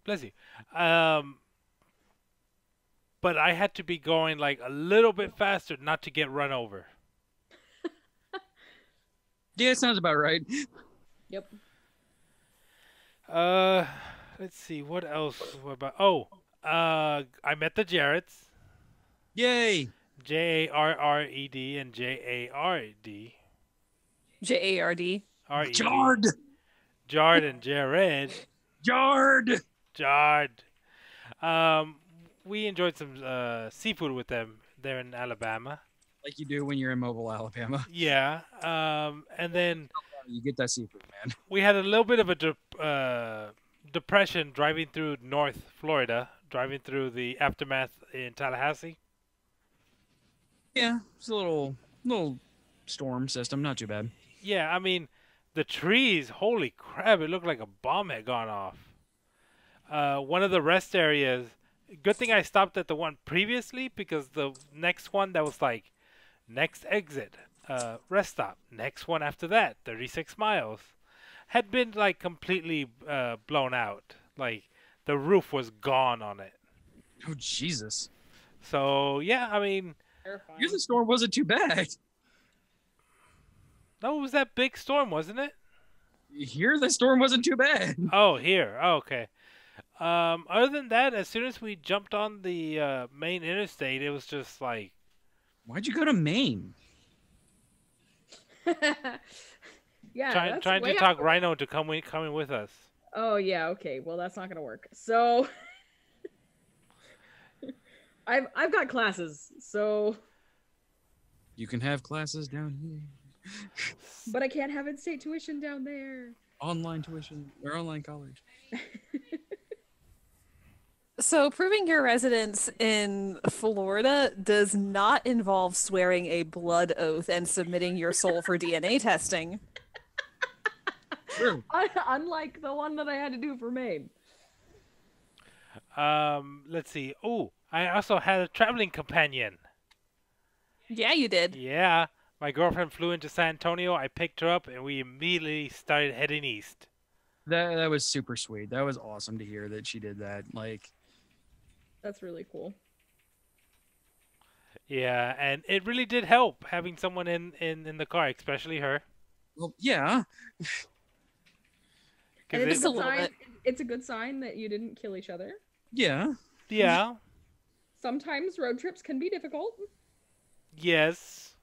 bless you. But I had to be going like a little bit faster not to get run over. Yeah, it sounds about right. Yep. Let's see what else. What about? Oh, I met the Jarretts. Yay. Jarred and Jard. Jard. R-E-D. Jard. Jard and Jared. Jard. Jard. We enjoyed some seafood with them there in Alabama. Like you do when you're in Mobile, Alabama. Yeah. And then You get that seafood, man. we had a little bit of a depression driving through North Florida, driving through the aftermath in Tallahassee. Yeah, it's a little storm system, not too bad. Yeah, I mean, the trees, holy crap, it looked like a bomb had gone off. One of the rest areas, good thing I stopped at the one previously because the next one that was like, next exit, rest stop, next one after that, 36 miles, had been like completely blown out. Like, the roof was gone on it. Oh, Jesus. So, yeah, I mean, Terrifying. Here's the storm wasn't too bad. no, it was that big storm, wasn't it? Here, the storm wasn't too bad. Oh, here. Oh, okay. Other than that, as soon as we jumped on the main interstate, it was just like, Why'd you go to Maine? Yeah. trying that's to way talk out- Rhino to coming with us. Oh yeah, okay. Well, that's not gonna work. So I've got classes, so You can have classes down here. but I can't have in-state tuition down there. Online tuition or online college. So, proving your residence in Florida does not involve swearing a blood oath and submitting your soul for DNA testing. True. Unlike the one that I had to do for Maine. Let's see. Oh, I also had a traveling companion. Yeah, you did. Yeah, my girlfriend flew into San Antonio. I picked her up, and we immediately started heading east. That was super sweet. That was awesome to hear that she did that. Like, That's really cool. Yeah, and it really did help having someone in the car, especially her. well, yeah. And 'Cause it's Just a a, good little sign, bit. it's a good sign that you didn't kill each other. Yeah. yeah, Sometimes road trips can be difficult. yes.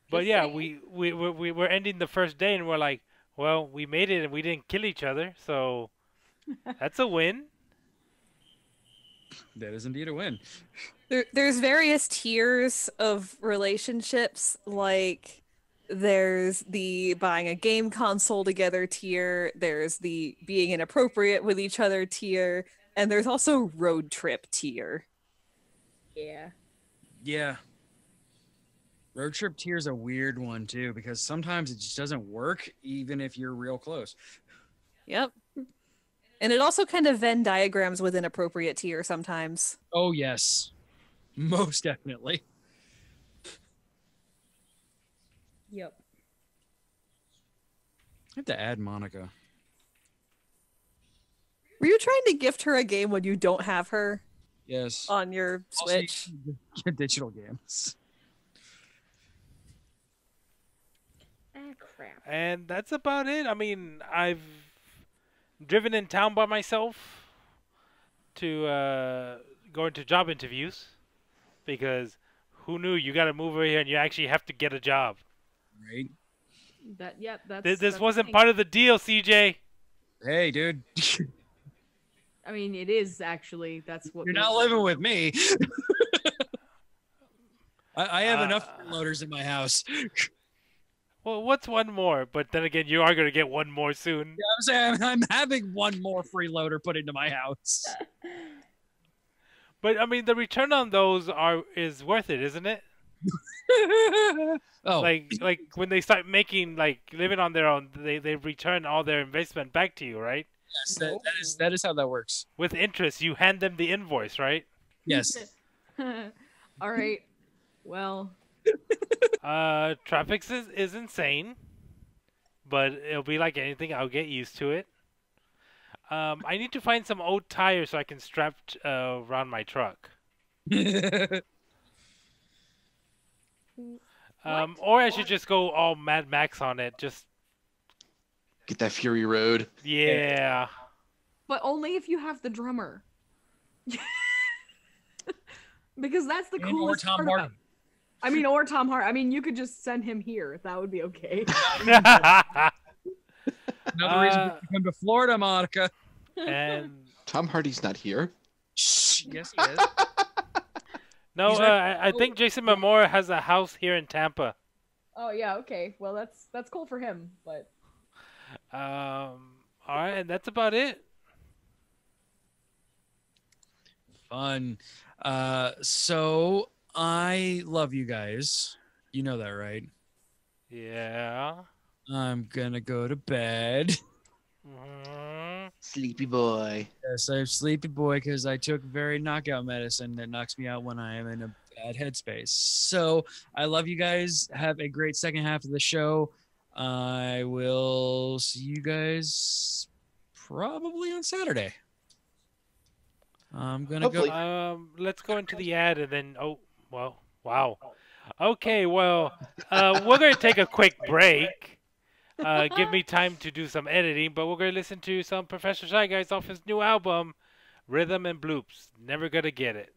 But Just yeah, saying. we were ending the first day, and we're like, well, we made it, and we didn't kill each other, so that's a win. That is indeed a win. There's various tiers of relationships, like there's the buying a game console together tier, there's the being inappropriate with each other tier, and there's also road trip tier. Yeah. Yeah. Road trip tier is a weird one too, because sometimes it just doesn't work, even if you're real close. Yep. And it also kind of Venn diagrams with inappropriate tier sometimes. Oh yes, most definitely. Yep. I have to add Monica. Were you trying to gift her a game when you don't have her Yes. on your Also, you Switch? can get digital games. Ah, crap. And that's about it. I mean, I've driven in town by myself to go into job interviews because who knew you got to move over here and you actually have to get a job. Right. That's This that's wasn't the part of the deal, CJ. Hey, dude, I mean, it is actually. That's what you're we- not living with me. I have enough loaders in my house. Well, what's one more? But then again, you are going to get one more soon. I'm saying I'm having one more freeloader put into my house. But I mean, the return on those is worth it, isn't it? Oh, Like when they start making living on their own, they return all their investment back to you, right? yes, that is how that works. With interest, you hand them the invoice, right? Yes. All right. Well, Traffic is insane, but it'll be like anything. I'll get used to it. I need to find some old tires so I can strap around my truck. Or I should just go all Mad Max on it. Just Get that Fury Road. yeah. but only if you have the drummer. Because that's the And or coolest Tom part about- Hardy. I mean, or Tom Hart. I mean, you could just send him here. That would be okay. Another reason to come to Florida, Monica. And Tom Hardy's not here. Shh. Yes, he is. no, He's I think Jason Momoa has a house here in Tampa. Oh yeah, okay. Well, that's cool for him, but All right, and that's about it. Fun. So I love you guys. You know that, right? Yeah. I'm gonna go to bed. Mhm. Sleepy boy. Yes, I'm sleepy boy because I took very knockout medicine that knocks me out when I am in a bad headspace. So I love you guys. Have a great second half of the show. I will see you guys probably on Saturday. I'm gonna Hopefully. go. Let's go into the ad and then. Oh, well, wow. Okay, well, we're gonna take a quick break. Give me time to do some editing, but we're gonna listen to some Professor Shy Guys off his new album, Rhythm and Bloops. Never gonna get it.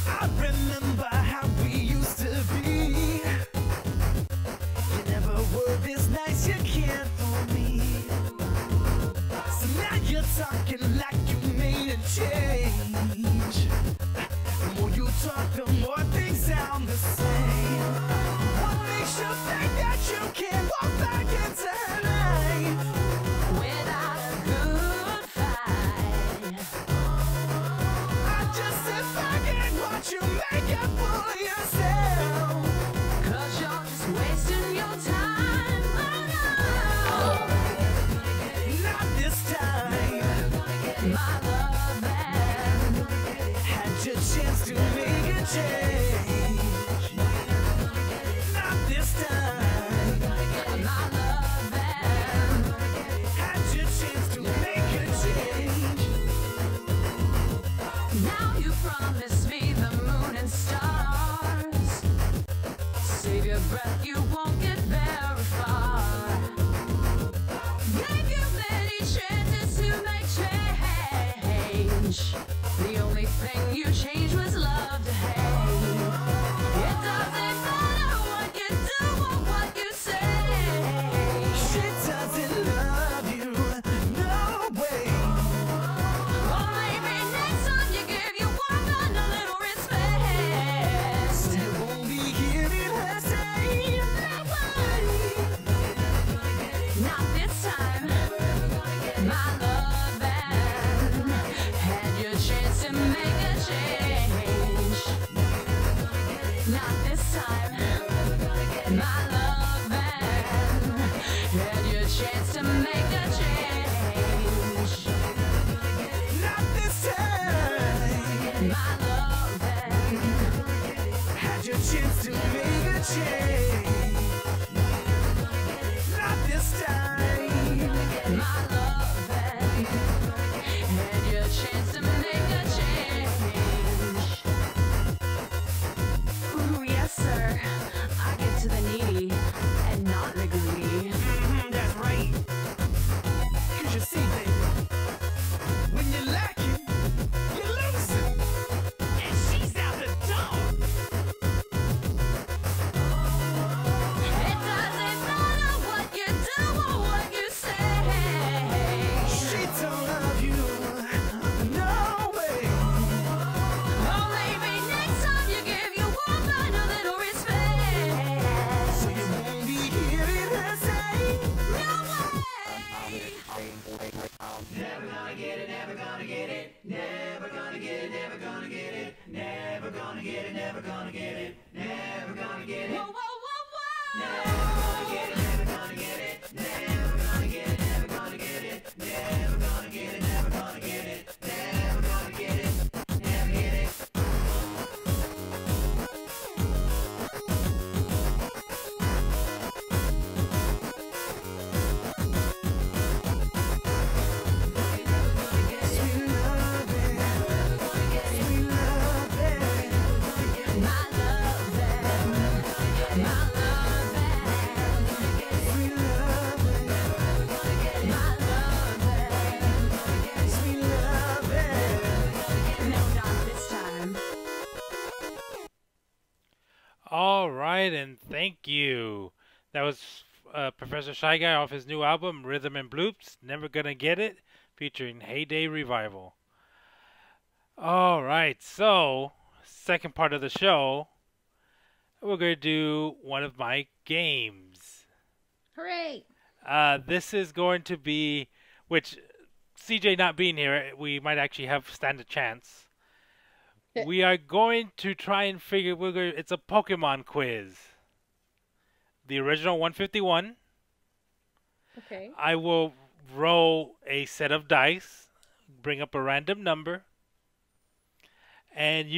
I remember how we used to be. You never were this nice, you can't fool me. So now you're talking like you made a change. The more you talk, the more things sound the same. What makes you think that you can walk back into her life without a good fight? I just sit back and watch you make it fool of yourself. 'Cause you're just wasting your time. Oh, no. Not this time. My love man had your chance to make a change. Not this time. My love man had your chance to make a change. Now you promise me the moon and stars. Save your breath, you won't get very far. Gave you many chances to make change. The only thing you changed was love to hate. It doesn't matter what you do or what you say. She doesn't love you, no way. Or maybe next time you give your woman a little respect. So you won't be hearing her say that way. Not this time, my love man had your chance to make a change. Not this time, my love man had your chance to make a change. Not this time, my love man had your chance to make a change. Not this time, my love man Whoa, whoa, whoa, All right, and thank you. That was Professor Shy Guy off his new album, Rhythm and Bloops, Never Gonna Get It, featuring Heyday Revival. All right, so, second part of the show, we're going to do one of my games. Hooray! This is going to be, which, CJ not being here, we might actually stand a chance. We are going to try and figure. It's a Pokemon quiz. The original 151. Okay. I will roll a set of dice, bring up a random number, and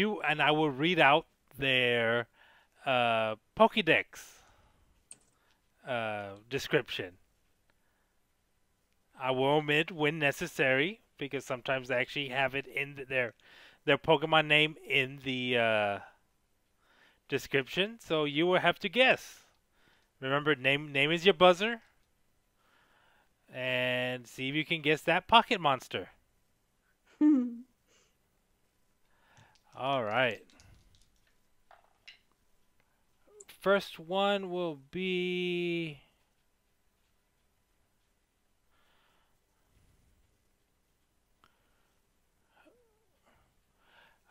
I will read out their Pokédex description. I will omit when necessary because sometimes they actually have it in their Pokemon name in the description, so you will have to guess. Remember, name is your buzzer, and see if you can guess that pocket monster. All right. First one will be...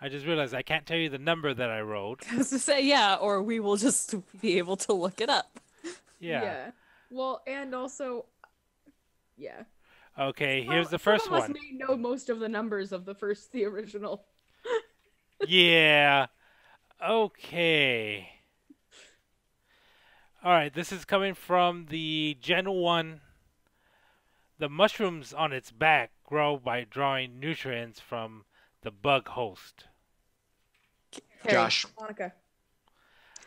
I just realized I can't tell you the number that I rolled. I was to say, yeah, or we will just be able to look it up. Yeah. Well, and also, yeah. Okay, here's the first some of one. us may know most of the numbers of the original. Yeah. Okay. All right, this is coming from the Gen 1. The mushrooms on its back grow by drawing nutrients from the bug host. Josh. Monica.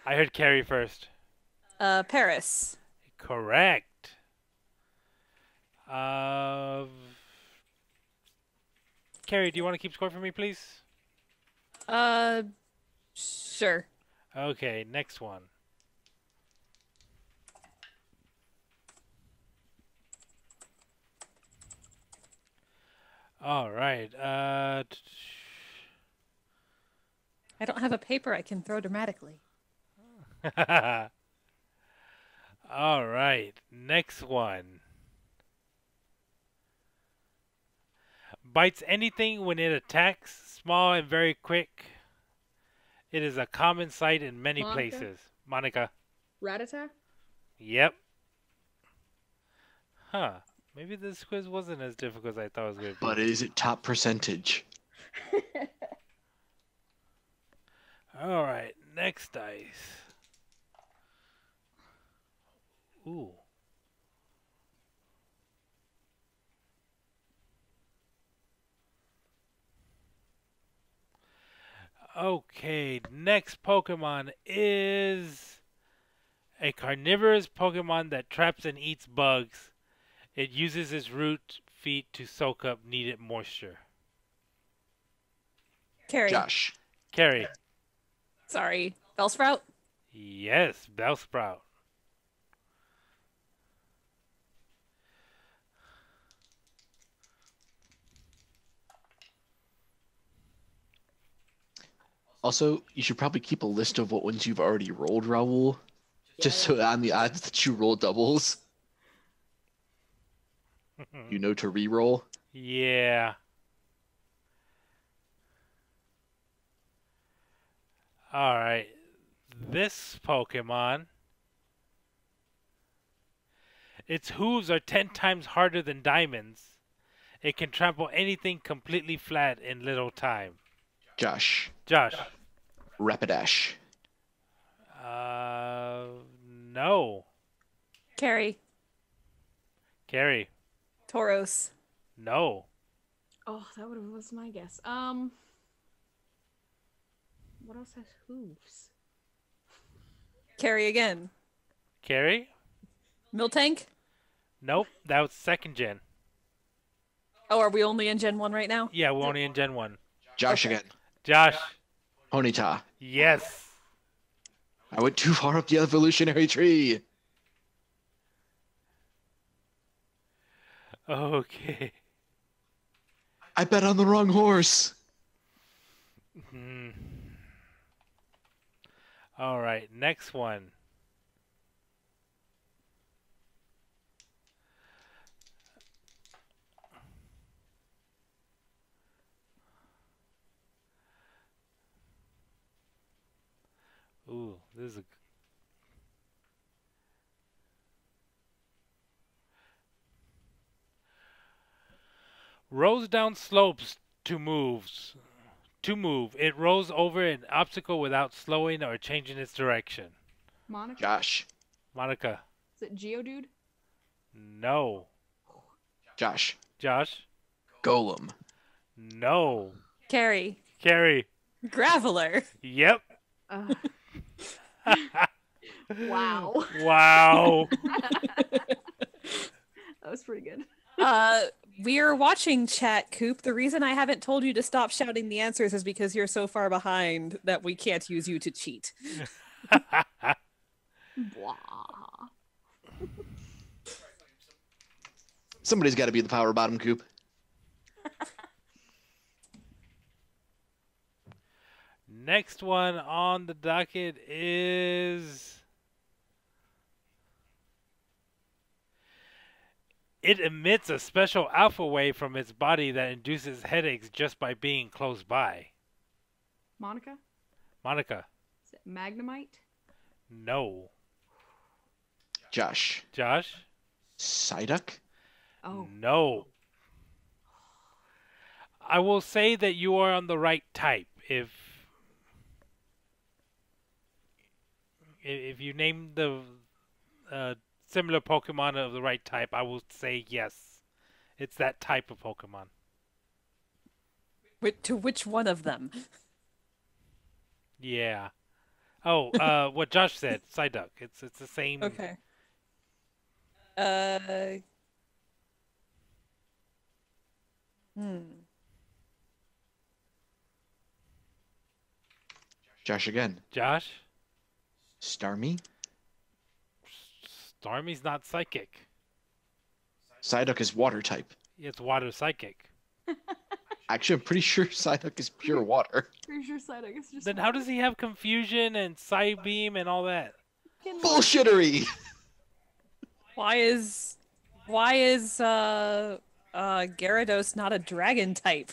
I heard Carrie first. Paris. Correct. Carrie, do you want to keep score for me, please? Sure. Okay, next one. All right. I don't have a paper I can throw dramatically. All right. Next one. Bites anything when it attacks, small and very quick. It is a common sight in many Monica? places. Monica. Rattata? Yep. Huh. Maybe this quiz wasn't as difficult as I thought it was going to be. But is it top percentage? All right. Next dice. Ooh. Okay, next Pokemon is a carnivorous Pokemon that traps and eats bugs. It uses its root feet to soak up needed moisture. Carrie. Josh. Carrie. Sorry. Bellsprout? Yes, Bellsprout. Also, you should probably keep a list of what ones you've already rolled, Raul. Just so on the odds that you roll doubles, you know to re-roll. Yeah. Alright. This Pokemon. Its hooves are 10 times harder than diamonds. It can trample anything completely flat in little time. Josh. Josh. Rapidash. No. Carrie. Carrie. Tauros. No. Oh, that was my guess. What else has hooves? Carrie again. Carrie? Miltank. Nope. That was second gen. Oh, are we only in Gen 1 right now? Yeah, we're only in Gen 1. Josh again. Josh. Ponyta. Yes. I went too far up the evolutionary tree. Okay. I bet on the wrong horse. All right, next one. Ooh, this is a... Rolls down slopes to moves. To move, it rolls over an obstacle without slowing or changing its direction. Monica? Josh. Monica. Is it Geodude? No. Josh. Josh. Golem. No. Carrie. Carrie. Graveler. Yep. Wow. Wow. That was pretty good. We're watching chat, Coop. The reason I haven't told you to stop shouting the answers is because you're so far behind that we can't use you to cheat. Blah. Somebody's got to be the power bottom, Coop. Next one on the docket is... It emits a special alpha wave from its body that induces headaches just by being close by. Monica? Monica. Is it Magnemite? No. Josh. Josh. Psyduck? Oh. No. I will say that you are on the right type. If you name the similar Pokemon of the right type, I will say yes. It's that type of Pokemon. To which one of them? Yeah. Oh, what Josh said, Psyduck. It's the same. Okay. Josh again. Josh? Starmie? Starmie's not psychic. Psyduck is water type. It's water psychic. Actually, I'm pretty sure Psyduck is pure water. Pretty sure Psyduck is just. Then how does he have confusion and Psybeam and all that? Bullshittery! Why is Gyarados not a dragon type?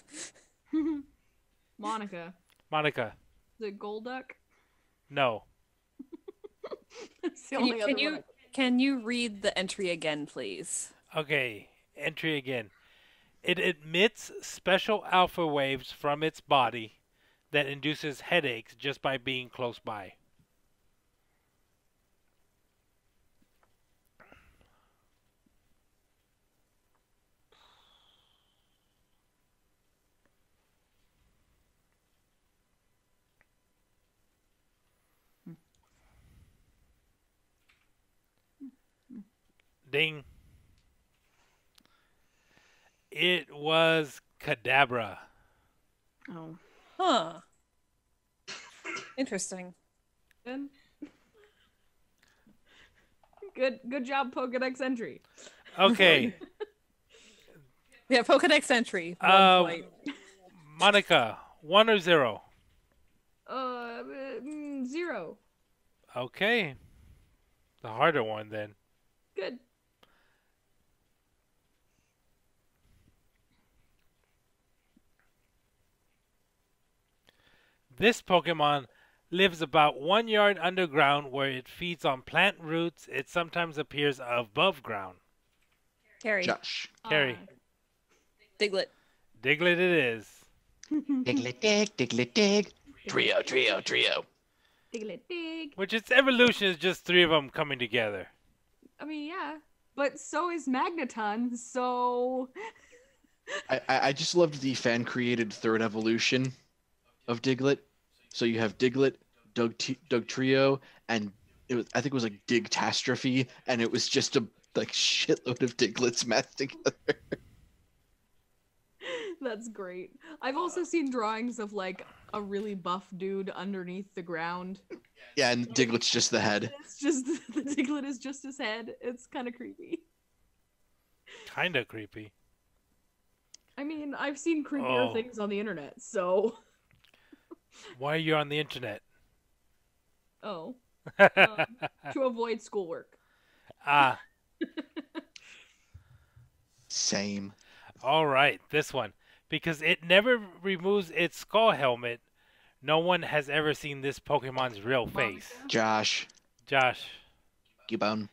Monica. Monica. Is it Golduck? No. It's the only other one. Can you read the entry again, please? Okay, entry again. It emits special alpha waves from its body that induces headaches just by being close by. Ding. It was Kadabra. Oh. Huh. Interesting. Good job, Pokedex entry. Okay. Yeah, Pokedex entry. 1 point. Monica, 1 or 0? 0. Okay. The harder one then. Good. This Pokemon lives about 1 yard underground where it feeds on plant roots. It sometimes appears above ground. Carrie. Josh. Carrie. Diglett. Diglett it is. Diglett dig, Diglett dig. Trio. Diglett dig. Which its evolution is just 3 of them coming together. I mean, yeah. But so is Magneton, so... I just loved the fan-created third evolution of Diglett. So you have Diglett, Doug Trio, and I think it was like Digtastrophe, and it was just a like shitload of Digletts mashed together. That's great. I've also seen drawings of like a really buff dude underneath the ground. Yeah, and Diglett's just the head. It's just the Diglett is just his head. It's kind of creepy. Kinda creepy. I mean, I've seen creepier things on the internet, so. Why are you on the internet? Oh. To avoid schoolwork. Ah. Same. All right, this one. Because it never removes its skull helmet, no one has ever seen this Pokemon's real face. Josh. Cubone.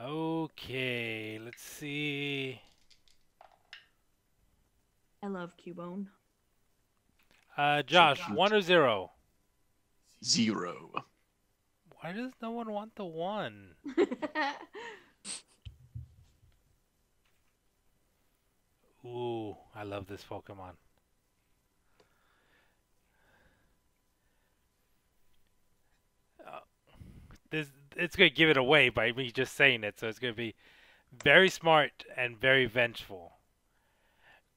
Okay, let's see. I love Cubone. Josh, So 1 or 0? 0. Why does no one want the 1? Ooh, I love this Pokemon. It's going to give it away by me just saying it, so it's going to be very smart and very vengeful.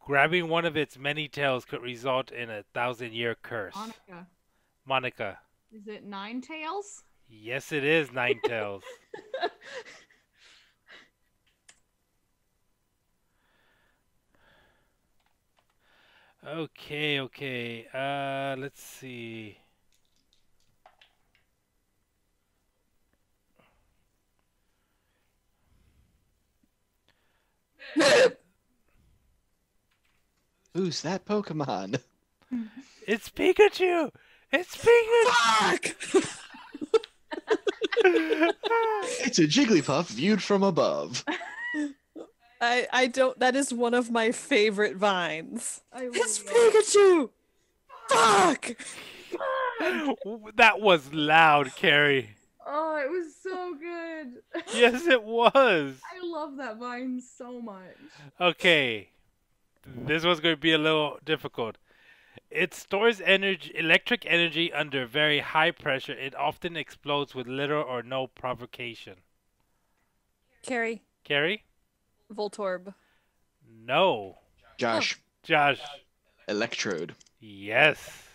Grabbing one of its many tails could result in a 1,000-year curse. Monica. Is it Ninetales? Yes, it is Ninetales. Okay. Let's see. Who's that Pokemon? It's Pikachu! It's Pikachu! Fuck! It's a Jigglypuff viewed from above. I don't. That is one of my favorite vines. It's Pikachu. Fuck. That was loud, Carrie. Oh, it was so good. Yes, it was. I love that vine so much. Okay. This one's going to be a little difficult. It stores electric energy under very high pressure. It often explodes with little or no provocation. Carrie. Carrie? Voltorb. No. Josh. Electrode. Yes.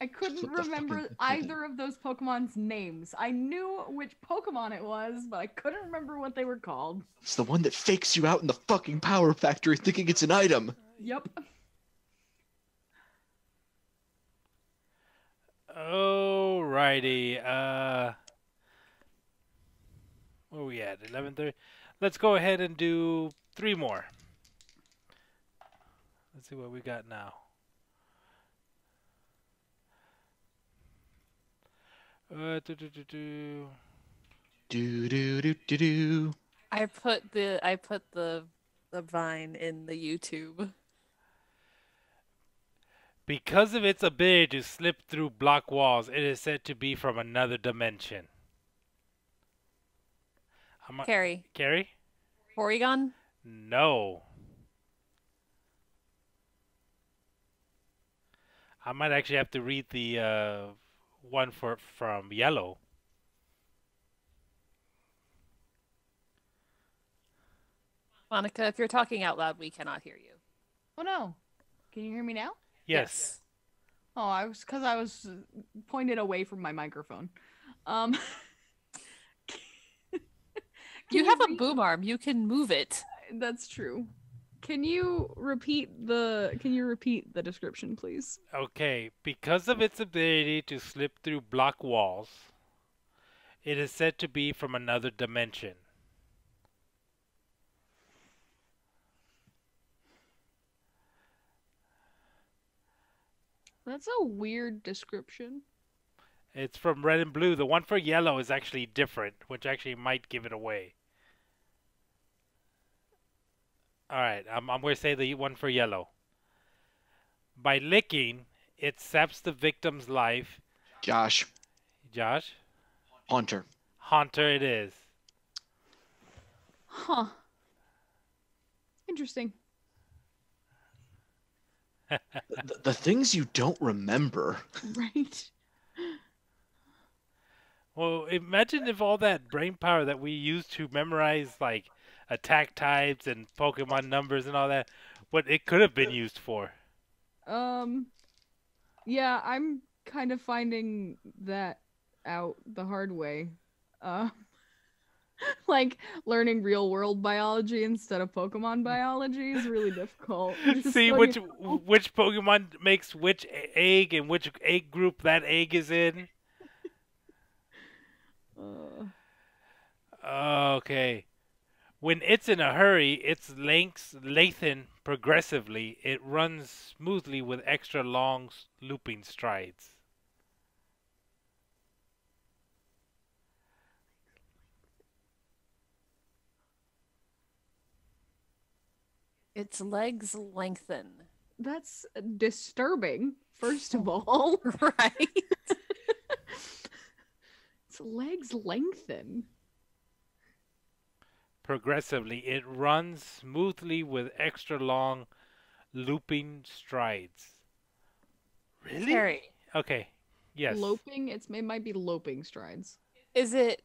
I couldn't Flip the remember fucking- either of those Pokemon's names. I knew which Pokemon it was, but I couldn't remember what they were called. It's the one that fakes you out in the fucking power factory thinking it's an item. Yep. Alrighty. Where are we at? 11:30. Let's go ahead and do 3 more. Let's see what we got now. Do do do do do. I put the vine in the YouTube. Because of its ability to slip through block walls, it is said to be from another dimension. Carrie. Carrie? Porygon? No. I might actually have to read the one from Yellow. Monica, if you're talking out loud, we cannot hear you. Oh no. Can you hear me now? Yes. Oh, I was pointed away from my microphone. You have a boom arm. You can move it. That's true. Can you repeat the description, please? Okay. Because of its ability to slip through block walls, it is said to be from another dimension. That's a weird description. It's from Red and Blue. The one for Yellow is actually different, which actually might give it away. All right, I'm going to say the one for yellow. By licking, it saps the victim's life. Josh. Josh? Haunter. Haunter it is. Huh. Interesting. The things you don't remember. Right. Well, imagine if all that brain power that we use to memorize, like, attack types and Pokemon numbers and all that, what it could have been used for. Yeah, I'm kind of finding that out the hard way. Like learning real world biology instead of Pokemon biology is really difficult. See which Pokemon makes which egg and which egg group that egg is in. Okay. When it's in a hurry, its lengths lengthen progressively. It runs smoothly with extra long looping strides. Its legs lengthen. That's disturbing, first of all. Right? Its legs lengthen. Progressively, it runs smoothly with extra long looping strides. Really? Harry, Okay. Yes. Loping? It might be loping strides. is it?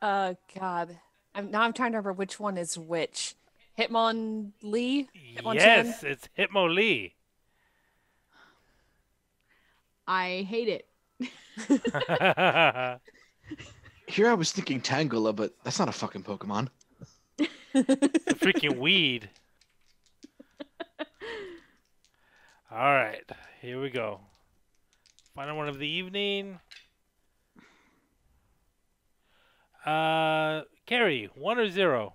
God. I'm trying to remember which one is which. Hitmonlee? Yes, it's Hitmonlee. I hate it. Here I was thinking Tangela, but that's not a fucking Pokemon. It's a freaking weed. All right, here we go. Final one of the evening. Carrie, 1 or 0?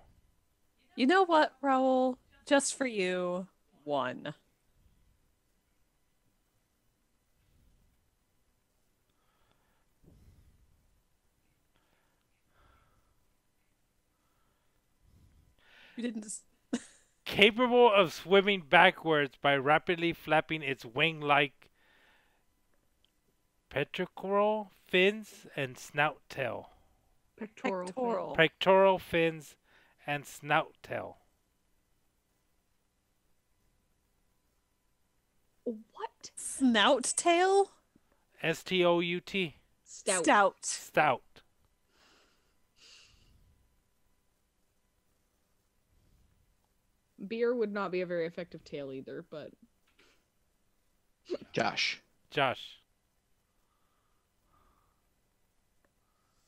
You know what, Raul? Just for you, 1. You didn't just... Capable of swimming backwards by rapidly flapping its wing-like pectoral fins and snout tail. Pectoral. Pectoral fins and snout tail. What? Snout tail? Stout. Stout. Stout. Beer would not be a very effective tail either, but Josh.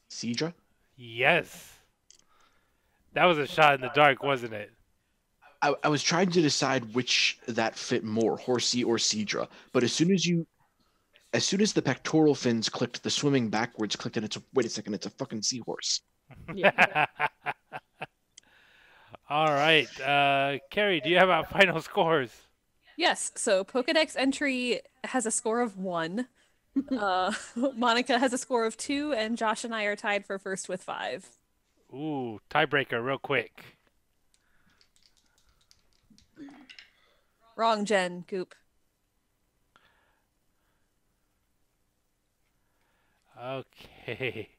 Seadra? Yes. That was a shot in the dark, wasn't it? I was trying to decide which that fit more, Horsey or Seadra. But as soon as the pectoral fins clicked, the swimming backwards clicked, and wait a second, it's a fucking seahorse. yeah. All right. Carrie, do you have our final scores? Yes, so Pokedex entry has a score of 1. Monica has a score of 2, and Josh and I are tied for first with 5. Ooh, tiebreaker real quick. Wrong, Jen. Goop. Okay.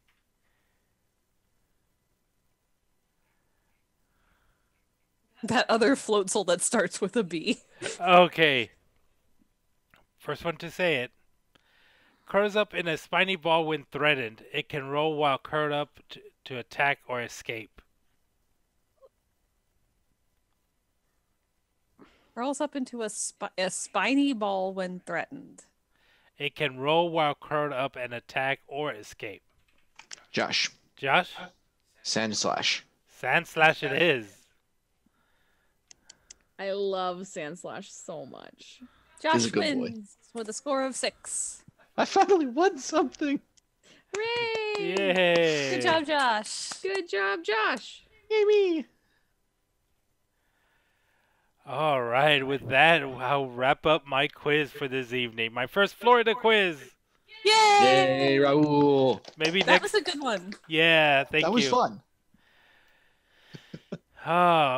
That other floatzel that starts with a B. Okay. First one to say it. Curls up in a spiny ball when threatened. It can roll while curled up to attack or escape. Rolls up into a spiny ball when threatened. It can roll while curled up and attack or escape. Josh. Sandslash. Sandslash it is. I love Sandslash so much. Josh a good boy. wins with a score of 6. I finally won something. Hooray! Yay! Good job, Josh. Good job, Josh. Yay me. All right, with that, I'll wrap up my quiz for this evening. My first Florida quiz. Yay! Yay, Raul. Maybe That next. was a good one. Yeah, thank you. That was fun.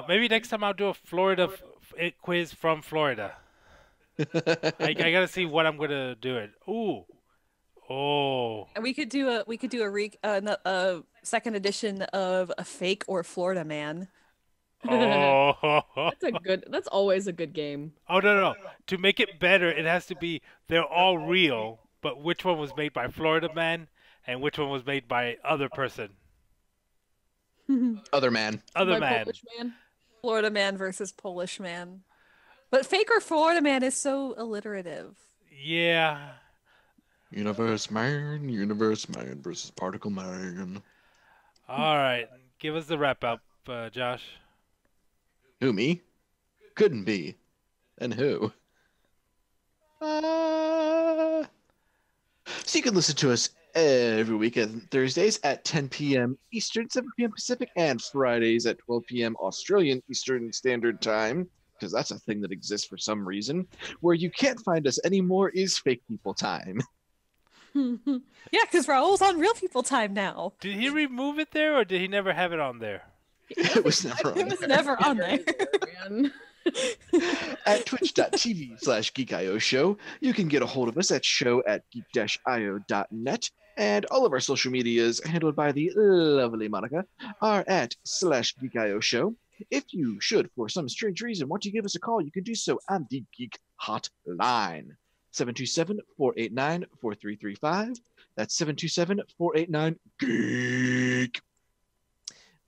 Maybe next time I'll do a Florida quiz from Florida. I gotta see what I'm gonna do it. Ooh. Oh. And we could do a second edition of a fake or Florida man. Oh. That's always a good game. Oh, no. To make it better, it has to be they're all real, but which one was made by Florida Man and which one was made by other person? Other man. Other My man. Polish man. Florida man versus Polish man. But fake or Florida man is so alliterative. Yeah. Universe man versus particle man. All right. Give us the wrap up, Josh. Who, me? Couldn't be. And who? So you can listen to us every weekend, Thursdays at 10 p.m. Eastern, 7 p.m. Pacific, and Fridays at 12 p.m. Australian Eastern Standard Time, because that's a thing that exists for some reason. Where you can't find us anymore is Fake People Time. Yeah, because Raul's on Real People Time now. Did he remove it there, or did he never have it on there? It was never on It was there. never on there. Man. At twitch.tv/geekio show. You can get a hold of us at show@geek-io.net. And all of our social medias handled by the lovely Monica are at /geekio show. If you should, for some strange reason, want to give us a call, you can do so on the Geek Hotline. 727-489-4335. That's 727-489-GEEK.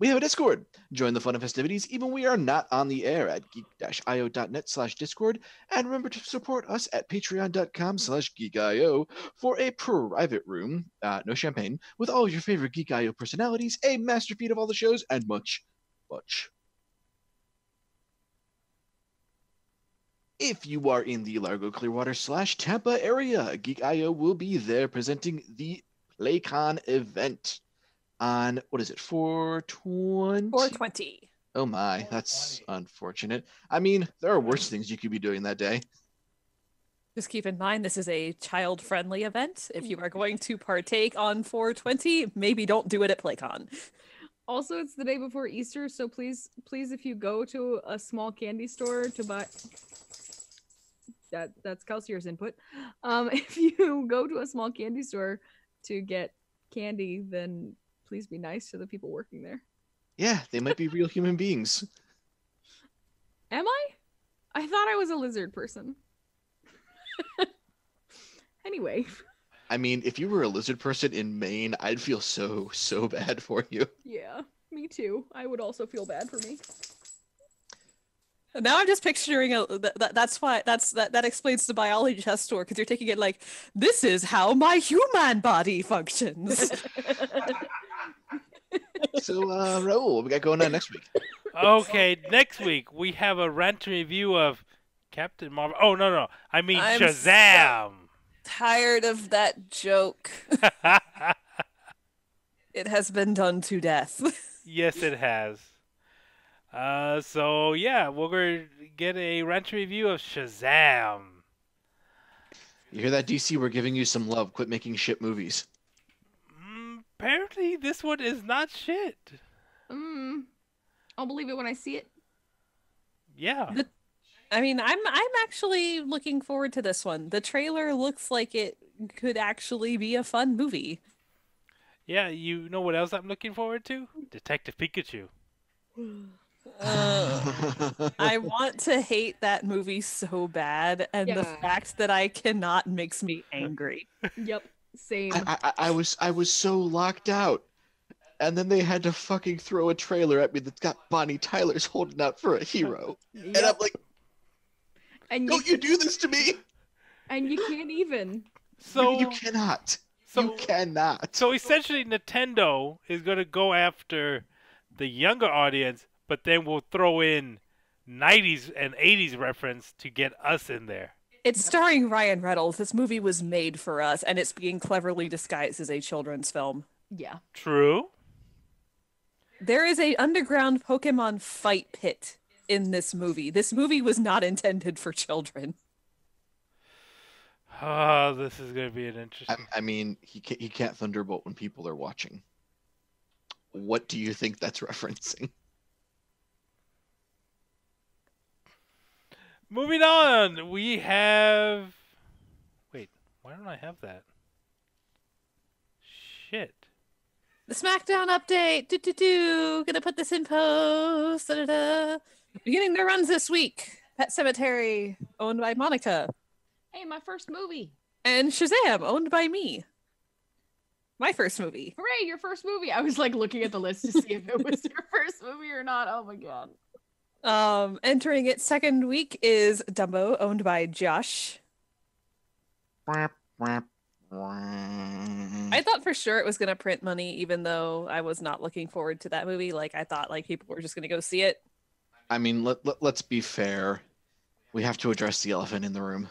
We have a Discord. Join the fun and festivities even when we are not on the air at geek-io.net/Discord. And remember to support us at patreon.com/geekio for a private room, no champagne, with all of your favorite Geek IO personalities, a master feed of all the shows, and much, much. If you are in the Largo, Clearwater/Tampa area, Geek IO will be there presenting the PlayCon event on, what is it, 420? 420. Oh my, that's unfortunate. I mean, there are worse things you could be doing that day. Just keep in mind, this is a child-friendly event. If you are going to partake on 420, maybe don't do it at PlayCon. Also, it's the day before Easter, so please, if you go to a small candy store to buy, that's Kelsier's input. If you go to a small candy store to get candy, then please be nice to the people working there. Yeah, they might be real human beings. Am I? I thought I was a lizard person. Anyway. I mean, if you were a lizard person in Maine, I'd feel so bad for you. Yeah, me too. I would also feel bad for me. Now I'm just picturing that explains the biology test store, because you're taking it like, this is how my human body functions. So, Raul, what we got going on next week? Okay, next week we have a rant review of Captain Marvel. Oh, no. I mean I'm Shazam. Tired of that joke. It has been done to death. Yes, it has. So, yeah, we're going to get a rant review of Shazam. You hear that, DC? We're giving you some love. Quit making shit movies. Apparently, this one is not shit. I'll believe it when I see it. Yeah. I mean, I'm actually looking forward to this one. The trailer looks like it could actually be a fun movie. Yeah, you know what else I'm looking forward to? Detective Pikachu. I want to hate that movie so bad, and the Yeah. fact that I cannot makes me angry. Yep, same. I was so locked out. And then they had to fucking throw a trailer at me that's got Bonnie Tyler's holding out for a hero. And I'm like, And don't you do this to me? And you can't even. So You cannot. You cannot. So essentially, Nintendo is going to go after the younger audience, but then we'll throw in 90s and 80s reference to get us in there. It's starring Ryan Reynolds. This movie was made for us, and it's being cleverly disguised as a children's film. Yeah. True. There is a underground Pokemon fight pit in this movie. This movie was not intended for children. Oh, this is going to be an interesting... I mean, he can't Thunderbolt when people are watching. What do you think that's referencing? Moving on, we have. Wait, why don't I have that? Shit. The SmackDown update. Gonna put this in post. Da-da-da. Beginning their runs this week. Pet Cemetery, owned by Monica. Hey, my first movie. And Shazam, owned by me. My first movie. Hooray, your first movie. I was like looking at the list to see if it was your first movie or not. Oh my god. Entering its second week is Dumbo, owned by Josh. I thought for sure it was gonna print money, even though I was not looking forward to that movie. Like I thought, like people were just gonna go see it. I mean, let's be fair. We have to address the elephant in the room.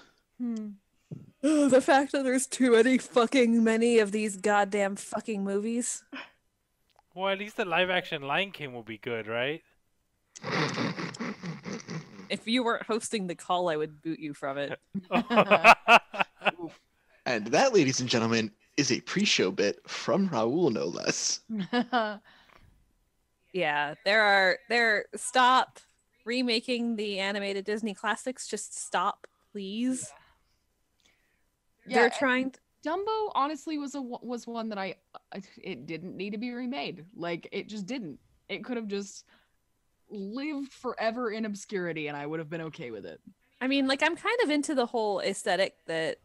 The fact that there's too many of these goddamn fucking movies. Well, at least the live-action Lion King will be good, right? If you weren't hosting the call, I would boot you from it. And that, ladies and gentlemen, is a pre-show bit from Raul, no less. Yeah, they're stop remaking the animated Disney classics. Just stop, please. Yeah, They're trying. Dumbo honestly was one that it didn't need to be remade. Like it just didn't. It could have just lived forever in obscurity, and I would have been okay with it. I mean, like I'm kind of into the whole aesthetic that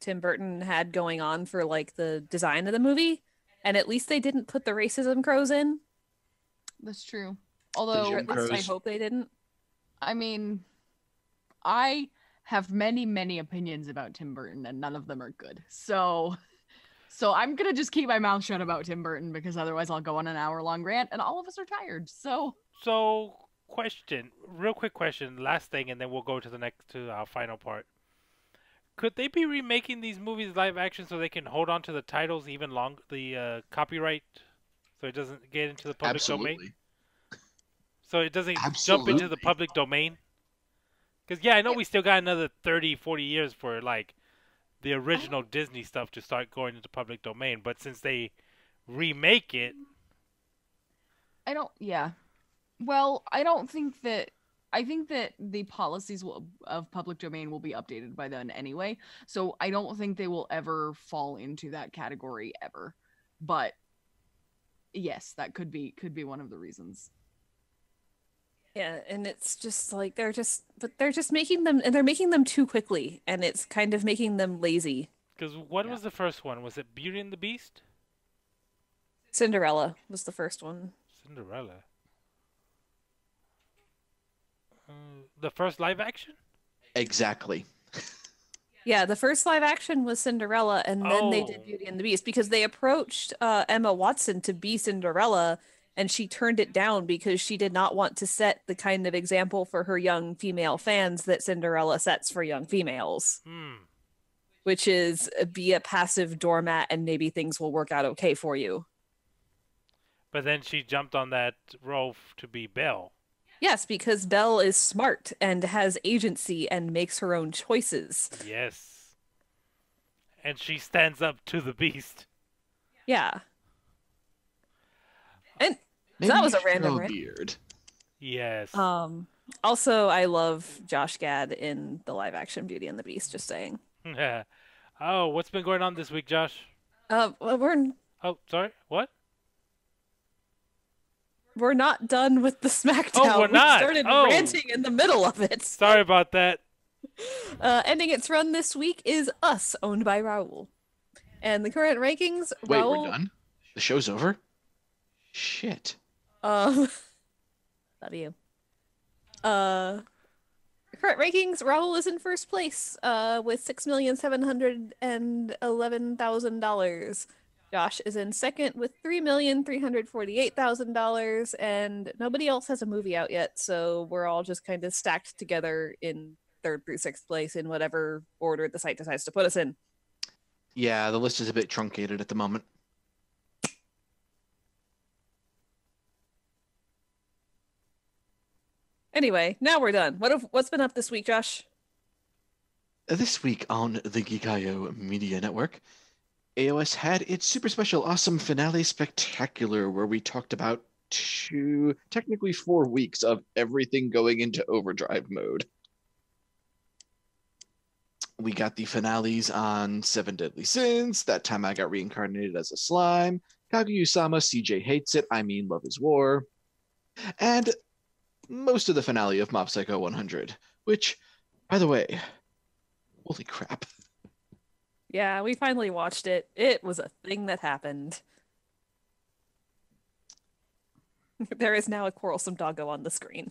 Tim Burton had going on for like the design of the movie, and at least they didn't put the racism crows in. That's true. Although, or at least I hope they didn't. I mean, I have many opinions about Tim Burton, and none of them are good. So I'm gonna just keep my mouth shut about Tim Burton because otherwise I'll go on an hour-long rant, and all of us are tired. So question, real quick question, last thing, and then we'll go to our final part. Could they be remaking these movies live action so they can hold on to the titles even longer, the copyright, so it doesn't get into the public domain? So it doesn't jump into the public domain? Because, yeah, I know we still got another 30, 40 years for, like, the original Disney stuff to start going into public domain. But since they remake it... Well, I don't think that... I think that the policies of public domain will be updated by then anyway. So I don't think they will ever fall into that category ever. But, yes, that could be one of the reasons. Yeah, and it's just like they're just making them, and they're making them too quickly, and it's kind of making them lazy. Because what was the first one? Was it Beauty and the Beast? Cinderella was the first one. Cinderella. The first live action? Exactly. Yeah, the first live action was Cinderella, and then they did Beauty and the Beast because they approached Emma Watson to be Cinderella. And she turned it down because she did not want to set the kind of example for her young female fans that Cinderella sets for young females. Which is be a passive doormat and maybe things will work out okay for you. But then she jumped on that role to be Belle. Yes, because Belle is smart and has agency and makes her own choices. Yes. And she stands up to the Beast. Yeah. And Maybe that was a random beard. Yes. Also, I love Josh Gad in the live-action Beauty and the Beast. Just saying. Oh, what's been going on this week, Josh? We're What? We're not done with the SmackDown. Oh, we're not. We started ranting in the middle of it. Sorry about that. Ending its run this week is Us, owned by Raul. And the current rankings. Wait, Raul... we're done? The show's over? Shit. Love you. Current rankings, Raul is in first place with $6,711,000. Josh is in second with $3,348,000, and nobody else has a movie out yet, so we're all just kind of stacked together in third through sixth place in whatever order the site decides to put us in. Yeah, the list is a bit truncated at the moment. Anyway, now we're done. What's been up this week, Josh? This week on the Geek I Media Network, AOS had its super special awesome finale spectacular where we talked about technically 4 weeks of everything going into overdrive mode. We got the finales on Seven Deadly Sins. That time I got reincarnated as a slime. Kaguya-sama, CJ Hates It, I Mean Love is War. And most of the finale of Mob Psycho 100, which, by the way, holy crap. Yeah, we finally watched it. It was a thing that happened. There is now a quarrelsome doggo on the screen.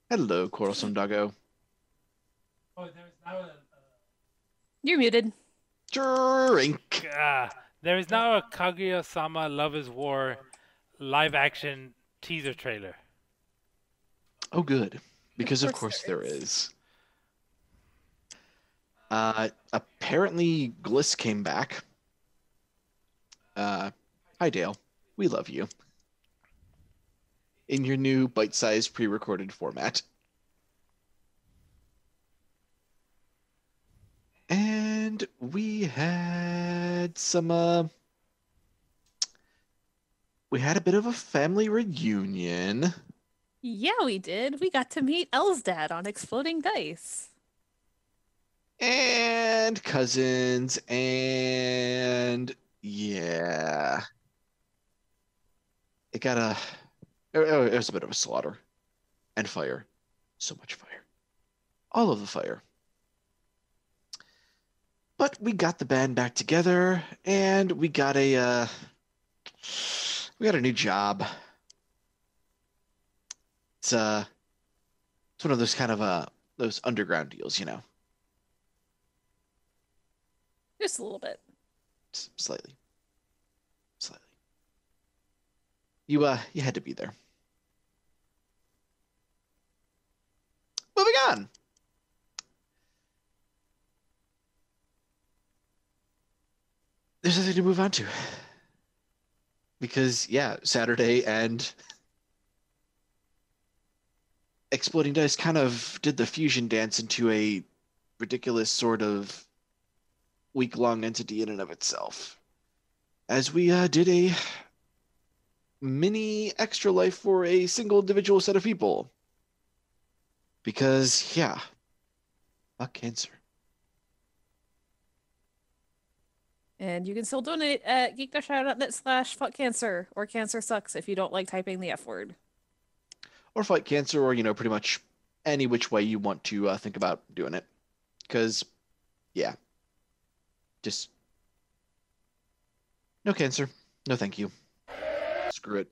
Hello, Quarrelsome Doggo. Oh, there's now a. You're muted. Drink. There is now a Kaguya-sama Love is War live-action teaser trailer. Oh, good. Because of course course there is. Apparently Gliss came back. Hi Dale. We love you. In your new bite-sized pre-recorded format. And we had some we had a bit of a family reunion. Yeah, we did. We got to meet Elle's dad on Exploding Dice. And cousins, and yeah. It was a bit of a slaughter. And fire. So much fire. All of the fire. But we got the band back together, and we got a new job. It's one of those kind of those underground deals, you know. Just a little bit. Slightly. You had to be there. Moving on. There's nothing to move on to. Because, yeah, Saturday and Exploding Dice kind of did the fusion dance into a ridiculous sort of week-long entity in and of itself. As we did a mini extra life for a single individual set of people. Because, yeah, fuck cancer. And you can still donate at geek.net/fuckcancer or cancer sucks if you don't like typing the F word. Or fight cancer, or, you know, pretty much any which way you want to think about doing it. Because, yeah. Just no cancer. No thank you. Screw it.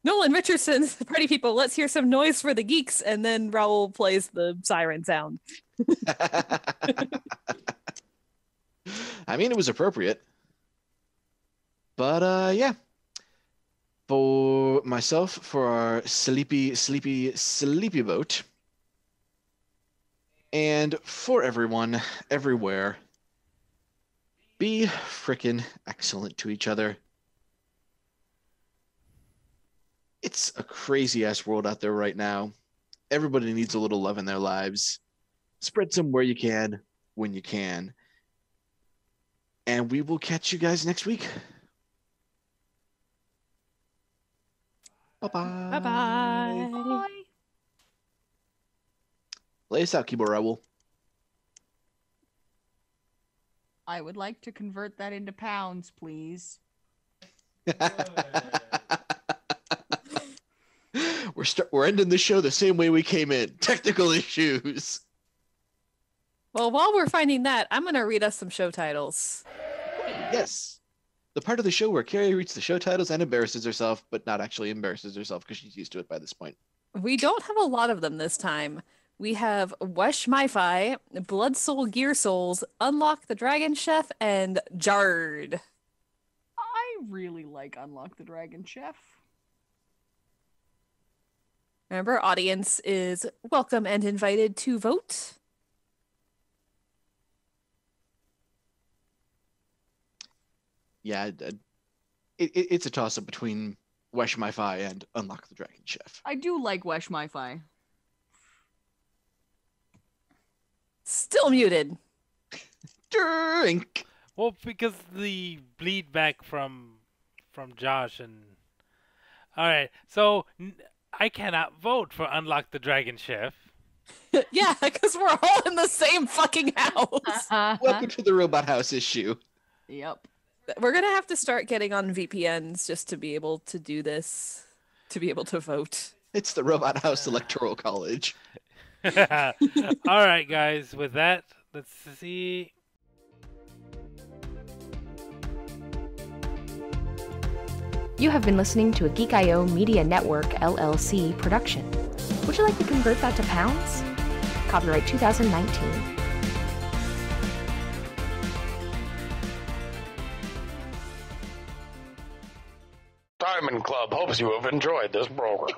Nolan Richardson, party people, let's hear some noise for the geeks, and then Raoul plays the siren sound. I mean, it was appropriate. But, yeah. For myself, for our sleepy boat. And for everyone, everywhere, be frickin' excellent to each other. It's a crazy-ass world out there right now. Everybody needs a little love in their lives. Spread some where you can, when you can. And we will catch you guys next week. Bye-bye. Bye-bye. Bye. Lay us out, keyboard Raoul. I would like to convert that into pounds, please. We're ending the show the same way we came in. Technical issues. Well, while we're finding that, I'm going to read us some show titles. Yes. The part of the show where Carrie reads the show titles and embarrasses herself, but not actually embarrasses herself because she's used to it by this point. We don't have a lot of them this time. We have Wesh Myfi, Blood Soul Gear Souls, Unlock the Dragon Chef, and Jard. I really like Unlock the Dragon Chef. Remember, audience is welcome and invited to vote. Yeah, it's a toss-up between Wesh My-Fi and Unlock the Dragon Chef. I do like Wesh My-Fi. Still muted. Drink. Well, because the bleed back from Josh and... Alright, so I cannot vote for Unlock the Dragon Chef. Yeah, because we're all in the same fucking house. Welcome to the robot house issue. Yep. We're gonna have to start getting on VPNs just to be able to do this, to be able to vote. It's the robot house electoral college. All right, guys. With that, let's see. You have been listening to a Geek I.O. Media Network LLC production. Would you like to convert that to pounds? Copyright 2019. Diamond Club hopes you have enjoyed this program.